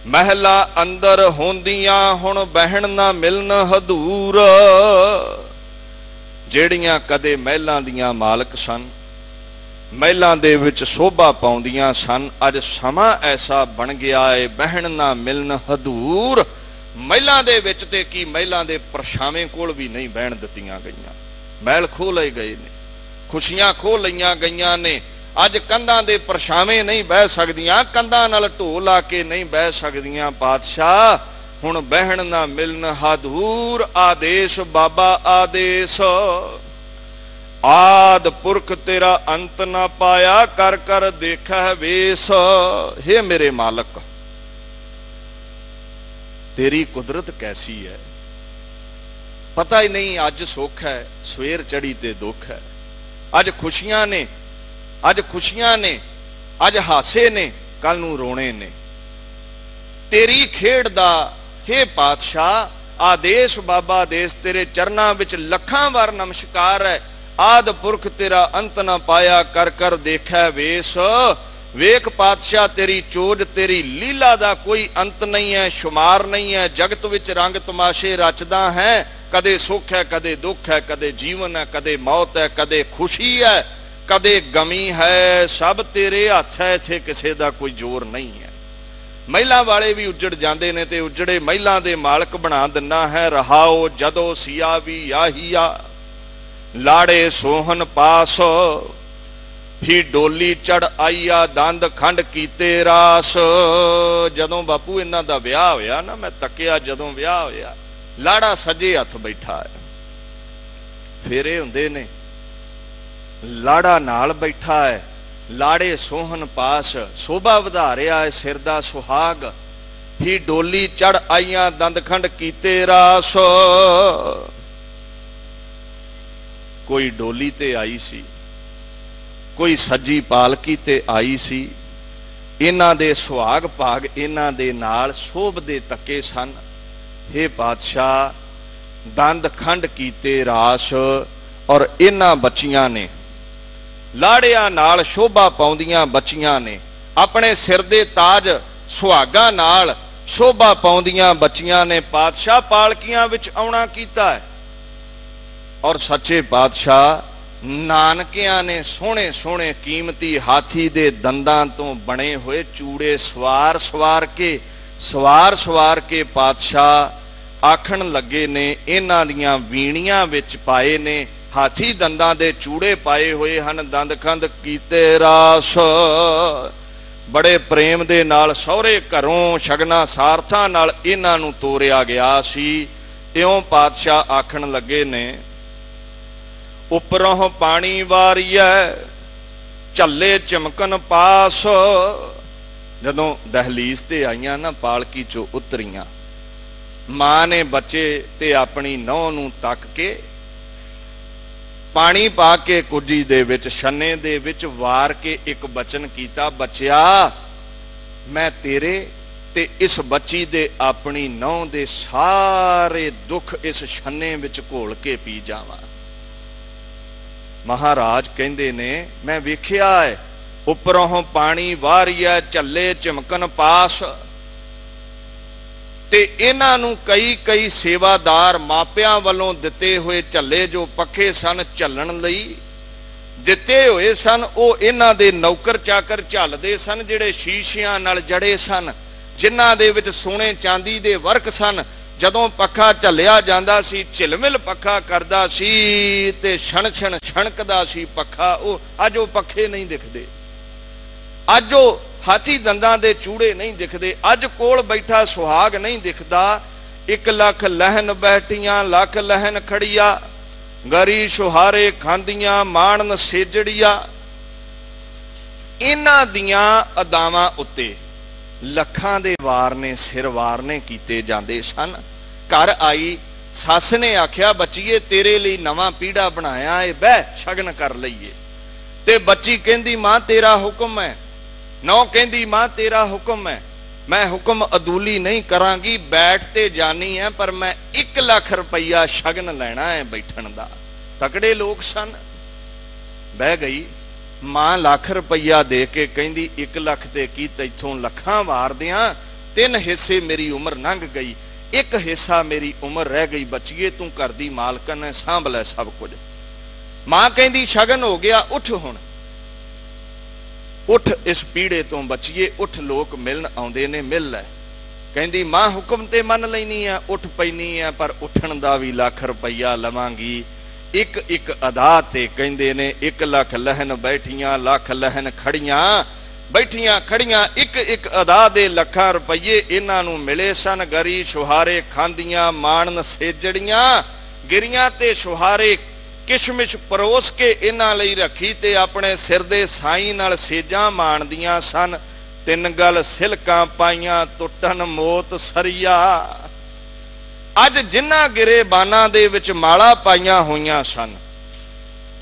S2: ਮਹਿਲਾ ਅੰਦਰ ਹੁੰਦੀਆਂ ਹੁਣ ਬਹਿਣ ਨਾ ਮਿਲਣ ਹਦੂਰ। ਜਿਹੜੀਆਂ ਕਦੇ ਮਹਿਲਾਂ ਦੀਆਂ ਮਾਲਕ ਸਨ, ਮਹਿਲਾਂ ਦੇ ਵਿੱਚ ਸ਼ੋਭਾ ਪਾਉਂਦੀਆਂ ਸਨ, ਅੱਜ ਸਮਾਂ ਐਸਾ ਬਣ ਗਿਆ ਏ ਬਹਿਣ ਨਾ ਮਿਲਣ ਹਦੂਰ। ਮਹਿਲਾਂ ਦੇ ਵਿੱਚ ਤੇ ਕੀ, ਮਹਿਲਾਂ ਦੇ ਪਰਛਾਵੇਂ ਕੋਲ ਵੀ ਨਹੀਂ ਬਹਿਣ ਦਿੱਤੀਆਂ ਗਈਆਂ। ਮਹਿਲ ਖੋਹ ਲਏ ਗਏ ਨੇ, ਖੁਸ਼ੀਆਂ ਖੋਹ ਲਈਆਂ ਗਈਆਂ ਨੇ। ਅੱਜ ਕੰਧਾਂ ਦੇ ਪਰਛਾਵੇਂ ਨਹੀਂ ਬਹਿ ਸਕਦੀਆਂ, ਕੰਧਾਂ ਨਾਲ ਢੋ ਲਾ ਕੇ ਨਹੀਂ ਬਹਿ ਸਕਦੀਆਂ। ਪਾਤਸ਼ਾਹ ਹੁਣ ਬਹਿਣ ਨਾ ਮਿਲਣ ਹਦੂਰ। ਆਦੇਸ਼ ਬਾਬਾ ਆਦੇਸ਼, ਆਦ ਪੁਰਖ ਤੇਰਾ ਅੰਤ ਨਾ ਪਾਇਆ, ਕਰ ਕਰ ਦੇਖੈ ਵੇਸ। हे ਮੇਰੇ ਮਾਲਕ, ਤੇਰੀ ਕੁਦਰਤ ਕੈਸੀ ਹੈ, ਪਤਾ ਹੀ ਨਹੀਂ। ਅੱਜ ਸੁੱਖ ਹੈ, ਸਵੇਰ ਚੜੀ ਤੇ ਦੁੱਖ ਹੈ। ਅੱਜ ਖੁਸ਼ੀਆਂ ਨੇ, ਅੱਜ ਖੁਸ਼ੀਆਂ ਨੇ, ਅੱਜ ਹਾਸੇ ਨੇ, ਕੱਲ ਨੂੰ ਰੋਣੇ ਨੇ। ਤੇਰੀ ਖੇਡ ਦਾ हे ਪਾਤਸ਼ਾਹ ਆਦੇਸ਼ ਬਾਬਾ ਆਦੇਸ਼, ਤੇਰੇ ਚਰਨਾਂ ਵਿੱਚ ਲੱਖਾਂ ਵਾਰ ਨਮਸਕਾਰ ਹੈ। ਆਦ ਪੁਰਖ ਤੇਰਾ ਅੰਤ ਨਾ ਪਾਇਆ, ਕਰ ਕਰ ਦੇਖੈ ਵੇਸ। ਵੇਖ ਪਾਤਸ਼ਾਹ, ਤੇਰੀ ਚੋਜ, ਤੇਰੀ ਲੀਲਾ ਦਾ ਕੋਈ ਅੰਤ ਨਹੀਂ ਹੈ, ਸ਼ੁਮਾਰ ਨਹੀਂ ਹੈ। ਜਗਤ ਵਿੱਚ ਰੰਗ ਤਮਾਸ਼ੇ ਰਚਦਾ ਹੈ, ਕਦੇ ਸੁੱਖ ਹੈ, ਕਦੇ ਦੁੱਖ ਹੈ, ਕਦੇ ਜੀਵਨ ਹੈ, ਕਦੇ ਮੌਤ ਹੈ, ਕਦੇ ਖੁਸ਼ੀ ਹੈ, ਕਦੇ ਗਮੀ ਹੈ। ਸਭ ਤੇਰੇ ਹੱਥ ਹੈ, ਇੱਥੇ ਕਿਸੇ ਦਾ ਕੋਈ ਜ਼ੋਰ ਨਹੀਂ ਹੈ। ਮਹਿਲਾਂ ਵਾਲੇ ਵੀ ਉੱਜੜ ਜਾਂਦੇ ਨੇ ਤੇ ਉੱਜੜੇ ਮਹਿਲਾਂ ਦੇ ਮਾਲਕ ਬਣਾ ਦਿੰਨਾ ਹੈ। ਰਹਾਓ ਜਦੋਂ ਸੀਆ ਵੀ ਆਹੀਆ, ਲਾੜੇ ਸੋਹਣ ਪਾਸ, ਫੀ ਡੋਲੀ ਚੜ ਆਈਆ, ਦੰਦ ਖੰਡ ਕੀਤੇ ਰਾਸ। ਜਦੋਂ ਬਾਪੂ ਇਹਨਾਂ ਦਾ ਵਿਆਹ ਹੋਇਆ ਨਾ, ਮੈਂ ਤੱਕਿਆ ਜਦੋਂ ਵਿਆਹ ਹੋਇਆ, ਲਾੜਾ ਸੱਜੇ ਹੱਥ ਬੈਠਾ ਹੈ, ਫੇਰੇ ਹੁੰਦੇ ਨੇ, ਲਾੜਾ ਨਾਲ ਬੈਠਾ ਹੈ, ਲਾੜੇ ਸੋਹਣ ਪਾਸ, ਸੋਭਾ ਵਧਾ ਰਿਹਾ ਹੈ ਸਿਰ ਦਾ ਸੁਹਾਗ। ਹੀ ਡੋਲੀ ਚੜ ਆਈਆਂ, ਦੰਦ ਖੰਡ ਕੀਤੇ ਰਾਸ। ਕੋਈ ਡੋਲੀ ਤੇ ਆਈ ਸੀ, ਕੋਈ ਸੱਜੀ ਪਾਲਕੀ ਤੇ ਆਈ ਸੀ। ਇਹਨਾਂ ਦੇ ਸੁਹਾਗ ਭਾਗ ਇਹਨਾਂ ਦੇ ਨਾਲ ਸ਼ੋਭਦੇ ਤੱਕੇ ਸਨ। हे ਪਾਤਸ਼ਾਹ, ਦੰਦ ਖੰਡ ਕੀਤੇ ਰਾਸ। ਔਰ ਇਹਨਾਂ ਬੱਚੀਆਂ ਨੇ, ਲਾੜਿਆਂ ਨਾਲ ਸ਼ੋਭਾ ਪਾਉਂਦੀਆਂ ਬੱਚੀਆਂ ਨੇ, ਆਪਣੇ ਸਿਰ ਦੇ ਤਾਜ ਸੁਹਾਗਾਂ ਨਾਲ ਸ਼ੋਭਾ ਪਾਉਂਦੀਆਂ ਬੱਚੀਆਂ ਨੇ ਪਾਤਸ਼ਾਹ ਪਾਲਕੀਆਂ ਵਿੱਚ ਆਉਣਾ ਕੀਤਾ ਹੈ। ਔਰ ਸੱਚੇ ਪਾਤਸ਼ਾਹ ਨਾਨਕਿਆਂ ਨੇ ਸੋਹਣੇ ਸੋਹਣੇ ਕੀਮਤੀ ਹਾਥੀ ਦੇ ਦੰਦਾਂ ਤੋਂ ਬਣੇ ਹੋਏ ਚੂੜੇ ਸਵਾਰ ਸਵਾਰ ਕੇ ਪਾਤਸ਼ਾਹ ਆਖਣ ਲੱਗੇ ਨੇ, ਇਹਨਾਂ ਦੀਆਂ ਵੀਣੀਆਂ ਵਿੱਚ ਪਾਏ ਨੇ, ਹਾਥੀ ਦੰਦਾਂ ਦੇ ਚੂੜੇ ਪਾਏ ਹੋਏ ਹਨ, ਦੰਦ ਖੰਡ ਕੀਤੇ ਰਾਸ। ਬੜੇ ਪ੍ਰੇਮ ਦੇ ਨਾਲ ਸਹੁਰੇ ਘਰੋਂ ਸ਼ਗਨਾਂ ਸਾਰਥਾਂ ਨਾਲ ਇਹਨਾਂ ਨੂੰ ਤੋਰਿਆ ਗਿਆ ਸੀ। ਇਉਂ ਪਾਤਸ਼ਾਹ ਆਖਣ ਲੱਗੇ ਨੇ, ਉੱਪਰੋਂ ਪਾਣੀ ਵਾਰੀਐ, ਝੱਲੇ ਚਮਕਨ ਪਾਸ। ਜਦੋਂ ਦਹਲੀਜ਼ ਤੇ ਆਈਆਂ ਨਾ, ਪਾਲਕੀ ਚੋਂ ਉਤਰੀਆਂ, ਮਾਂ ਨੇ ਬੱਚੇ ਤੇ ਆਪਣੀ ਨਹੁੰ ਨੂੰ ਤੱਕ ਕੇ ਪਾਣੀ ਪਾ ਕੇ ਕੁੱਜੀ ਦੇ ਵਿੱਚ, ਛੰਨੇ ਦੇ ਵਿੱਚ ਵਾਰ ਕੇ ਇੱਕ ਬਚਨ ਕੀਤਾ, ਬੱਚਿਆ ਮੈਂ ਤੇਰੇ ਤੇ ਇਸ ਬੱਚੀ ਦੇ ਆਪਣੀ ਨਹੁੰ ਦੇ ਸਾਰੇ ਦੁੱਖ ਇਸ ਛੰਨੇ ਵਿੱਚ ਘੋਲ ਕੇ ਪੀ ਜਾਵਾਂ। ਮਹਾਰਾਜ ਕਹਿੰਦੇ ਨੇ, ਮੈਂ ਵੇਖਿਆ ਹੈ, ਉੱਪਰੋਂ ਪਾਣੀ ਵਾਰੀਆ, ਝੱਲੇ ਚਮਕਨ ਪਾਸ। ਤੇ ਇਹਨਾਂ ਨੂੰ ਕਈ ਸੇਵਾਦਾਰ ਮਾਪਿਆਂ ਵੱਲੋਂ ਦਿੱਤੇ ਹੋਏ ਝੱਲੇ, ਜੋ ਪੱਖੇ ਸਨ ਝੱਲਣ ਲਈ ਦਿੱਤੇ ਹੋਏ ਸਨ, ਉਹ ਇਹਨਾਂ ਦੇ ਨੌਕਰ ਚਾਕਰ ਝੱਲਦੇ ਸਨ, ਜਿਹੜੇ ਸ਼ੀਸ਼ਿਆਂ ਨਾਲ ਜੜੇ ਸਨ, ਜਿਨ੍ਹਾਂ ਦੇ ਵਿੱਚ ਸੋਨੇ ਚਾਂਦੀ ਦੇ ਵਰਕ ਸਨ। ਜਦੋਂ ਪੱਖਾ ਝੱਲਿਆ ਜਾਂਦਾ ਸੀ, ਝਿਲਮਿਲ ਪੱਖਾ ਕਰਦਾ ਸੀ ਤੇ ਛਣ ਛਣ ਛਣਕਦਾ ਸੀ ਪੱਖਾ। ਉਹ ਅੱਜ ਉਹ ਪੱਖੇ ਨਹੀਂ ਦਿਖਦੇ, ਅੱਜ ਉਹ ਹਾਥੀ ਦੰਦਾਂ ਦੇ ਚੂੜੇ ਨਹੀਂ ਦਿਖਦੇ, ਅੱਜ ਕੋਲ ਬੈਠਾ ਸੁਹਾਗ ਨਹੀਂ ਦਿਖਦਾ। 1 ਲੱਖ ਲਹਿਨ ਬੈਠੀਆਂ, ਲੱਖ ਲਹਿਨ ਖੜੀਆਂ, ਗਰੀ ਸੁਹਾਰੇ ਖਾਂਦੀਆਂ, ਮਾਣਨ ਸੇਜੜੀਆਂ। ਇਹਨਾਂ ਦੀਆਂ ਅਦਾਵਾਂ ਉੱਤੇ ਲੱਖਾਂ ਦੇ ਵਾਰ ਨੇ, ਸਿਰ ਵਾਰ ਨੇ ਕੀਤੇ ਜਾਂਦੇ ਸਨ। ਘਰ ਆਈ ਸੱਸ ਨੇ ਆਖਿਆ, ਬੱਚੀਏ ਤੇਰੇ ਲਈ ਨਵਾਂ ਪੀੜਾ ਬਣਾਇਆ ਏ, ਬਹਿ ਸ਼ਗਨ ਕਰ ਲਈਏ। ਤੇ ਬੱਚੀ ਕਹਿੰਦੀ, ਮਾਂ ਤੇਰਾ ਹੁਕਮ ਹੈ। ਨੌ ਕਹਿੰਦੀ, ਮਾਂ ਤੇਰਾ ਹੁਕਮ ਹੈ, ਮੈਂ ਹੁਕਮ ਅਦੂਲੀ ਨਹੀਂ ਕਰਾਂਗੀ, ਬੈਠ ਤੇ ਜਾਨੀ ਹੈ, ਪਰ ਮੈਂ 1 ਲੱਖ ਰੁਪਈਆ ਸ਼ਗਨ ਲੈਣਾ ਹੈ ਬੈਠਣ ਦਾ। ਤਕੜੇ ਲੋਕ ਸਨ। ਬਹਿ ਗਈ ਮਾਂ, ਲੱਖ ਰੁਪਈਆ ਦੇ ਕੇ ਕਹਿੰਦੀ, 1 ਲੱਖ ਤੇ ਕੀ, ਤੈਥੋਂ ਲੱਖਾਂ ਵਾਰਦਿਆਂ 3 ਹਿੱਸੇ ਮੇਰੀ ਉਮਰ ਲੰਘ ਗਈ, 1 ਹਿੱਸਾ ਮੇਰੀ ਉਮਰ ਰਹਿ ਗਈ। ਬੱਚੀਏ ਤੂੰ ਘਰ ਦੀ ਮਾਲਕਨ ਹੈ, ਸਾਂਭ ਲੈ ਸਭ ਕੁਝ। ਮਾਂ ਕਹਿੰਦੀ, ਸ਼ਗਨ ਹੋ ਗਿਆ, ਉੱਠ ਹੁਣ, ਉੱਠ ਇਸ ਪੀੜੇ ਤੋਂ ਬੱਚੀਏ, ਉੱਠ, ਲੋਕ ਮਿਲਣ ਆਉਂਦੇ ਨੇ, ਮਿਲ ਲੈ। ਕਹਿੰਦੀ, ਮਾਂ ਹੁਕਮ ਤੇ ਮੰਨ ਲੈਣੀ ਆ, ਉੱਠ ਪੈਣੀ ਆ, ਪਰ ਉੱਠਣ ਦਾ ਵੀ ਲੱਖ ਰੁਪਈਆ ਲਵਾਂਗੀ। ਇੱਕ ਅਦਾ ਤੇ ਕਹਿੰਦੇ ਨੇ 1 ਲੱਖ ਲਹਿਨ ਬੈਠੀਆਂ, ਲੱਖ ਲਹਿਨ ਖੜੀਆਂ, ਬੈਠੀਆਂ ਖੜੀਆਂ, ਇੱਕ ਅਦਾ ਦੇ ਲੱਖਾਂ ਰੁਪਈਏ ਇਹਨਾਂ ਨੂੰ ਮਿਲੇ ਸਨ। ਗਰੀ ਸੁਹਾਰੇ ਖਾਂਦੀਆਂ, ਮਾਣਨ ਸੇਜੜੀਆਂ, ਗਿਰੀਆਂ ਤੇ ਸੁਹਾਰੇ ਕਿਸ਼ਮਿਸ਼ ਪਰੋਸ ਕੇ ਇਹਨਾਂ ਲਈ ਰੱਖੀ ਤੇ ਆਪਣੇ ਸਿਰ ਦੇ ਸਾਈਂ ਨਾਲ ਸੇਜਾਂ ਮਾਣਦੀਆਂ ਸਨ। 3 ਗਲ ਸਿਲਕਾਂ ਪਾਈਆਂ, ਟੁੱਟਣ ਮੋਤ ਸਰੀਆ। ਅੱਜ ਜਿਨ੍ਹਾਂ ਗਿਰੇਬਾਨਾਂ ਦੇ ਵਿੱਚ ਮਾਲਾ ਪਾਈਆਂ ਹੋਈਆਂ ਸਨ,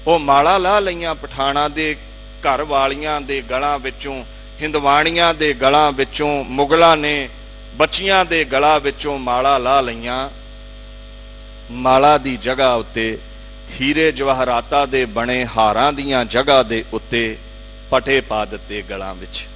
S2: ਉਹ ਮਾਲਾ ਲਾ ਲਈਆਂ ਪਠਾਣਾ ਦੇ ਘਰ ਵਾਲੀਆਂ ਦੇ ਗਲਾਂ ਵਿੱਚੋਂ, ਹਿੰਦਵਾਣੀਆਂ ਦੇ ਗਲਾਂ ਵਿੱਚੋਂ, ਮੁਗਲਾਂ ਨੇ ਬੱਚੀਆਂ ਦੇ ਗਲਾਂ ਵਿੱਚੋਂ ਮਾਲਾ ਲਾ ਲਈਆਂ। ਮਾਲਾ ਦੀ ਜਗ੍ਹਾ ਉੱਤੇ ਹੀਰੇ ਜਵਾਹਰਾਤਾਂ ਦੇ ਬਣੇ ਹਾਰਾਂ ਦੀਆਂ ਜਗ੍ਹਾ ਦੇ ਉੱਤੇ ਪਟੇ ਪਾ ਦਿੱਤੇ ਗਲਾਂ ਵਿੱਚ,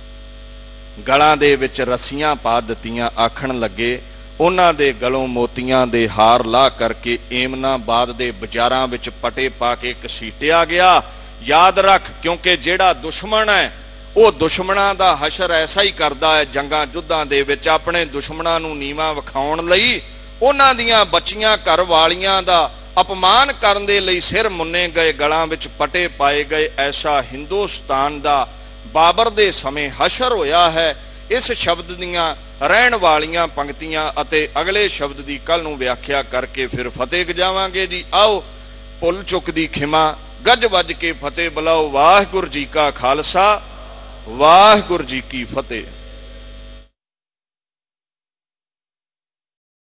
S2: ਗਲਾਂ ਦੇ ਵਿੱਚ ਰੱਸੀਆਂ ਪਾ ਦਿੱਤੀਆਂ। ਆਖਣ ਲੱਗੇ, ਉਹਨਾਂ ਦੇ ਗਲੋਂ ਮੋਤੀਆਂ ਦੇ ਹਾਰ ਲਾ ਕਰਕੇ ਏਮਨਾਬਾਦ ਦੇ ਬਾਜ਼ਾਰਾਂ ਵਿੱਚ ਪਟੇ ਪਾ ਕੇ ਘਸੀਟਿਆ ਗਿਆ। ਯਾਦ ਰੱਖ, ਕਿਉਂਕਿ ਜਿਹੜਾ ਦੁਸ਼ਮਣ ਹੈ ਉਹ ਦੁਸ਼ਮਣਾਂ ਦਾ ਹਸ਼ਰ ਐਸਾ ਹੀ ਕਰਦਾ ਹੈ ਜੰਗਾਂ ਯੁੱਧਾਂ ਦੇ ਵਿੱਚ, ਆਪਣੇ ਦੁਸ਼ਮਣਾਂ ਨੂੰ ਨੀਵਾਂ ਵਿਖਾਉਣ ਲਈ, ਉਹਨਾਂ ਦੀਆਂ ਬੱਚੀਆਂ ਘਰ ਵਾਲੀਆਂ ਦਾ ਅਪਮਾਨ ਕਰਨ ਦੇ ਲਈ ਸਿਰ ਮੁੰਨੇ ਗਏ, ਗਲਾਂ ਵਿੱਚ ਪਟੇ ਪਾਏ ਗਏ। ਐਸਾ ਹਿੰਦੁਸਤਾਨ ਦਾ ਬਾਬਰ ਦੇ ਸਮੇਂ ਹਸ਼ਰ ਹੋਇਆ ਹੈ। ਇਸ ਸ਼ਬਦ ਦੀਆਂ ਰਹਿਣ ਵਾਲੀਆਂ ਪੰਕਤੀਆਂ ਅਤੇ ਅਗਲੇ ਸ਼ਬਦ ਦੀ ਕੱਲ ਨੂੰ ਵਿਆਖਿਆ ਕਰਕੇ ਫਿਰ ਫਤਿਹ ਗਜਾਵਾਂਗੇ ਜੀ। ਆਓ ਭੁੱਲ ਚੁੱਕ ਦੀ ਖਿਮਾ, ਗੱਜ ਵੱਜ ਕੇ ਫਤਿਹ ਬੁਲਾਓ। ਵਾਹਿਗੁਰੂ ਜੀ ਕਾ ਖਾਲਸਾ, ਵਾਹਿਗੁਰੂ ਜੀ ਕੀ ਫਤਿਹ।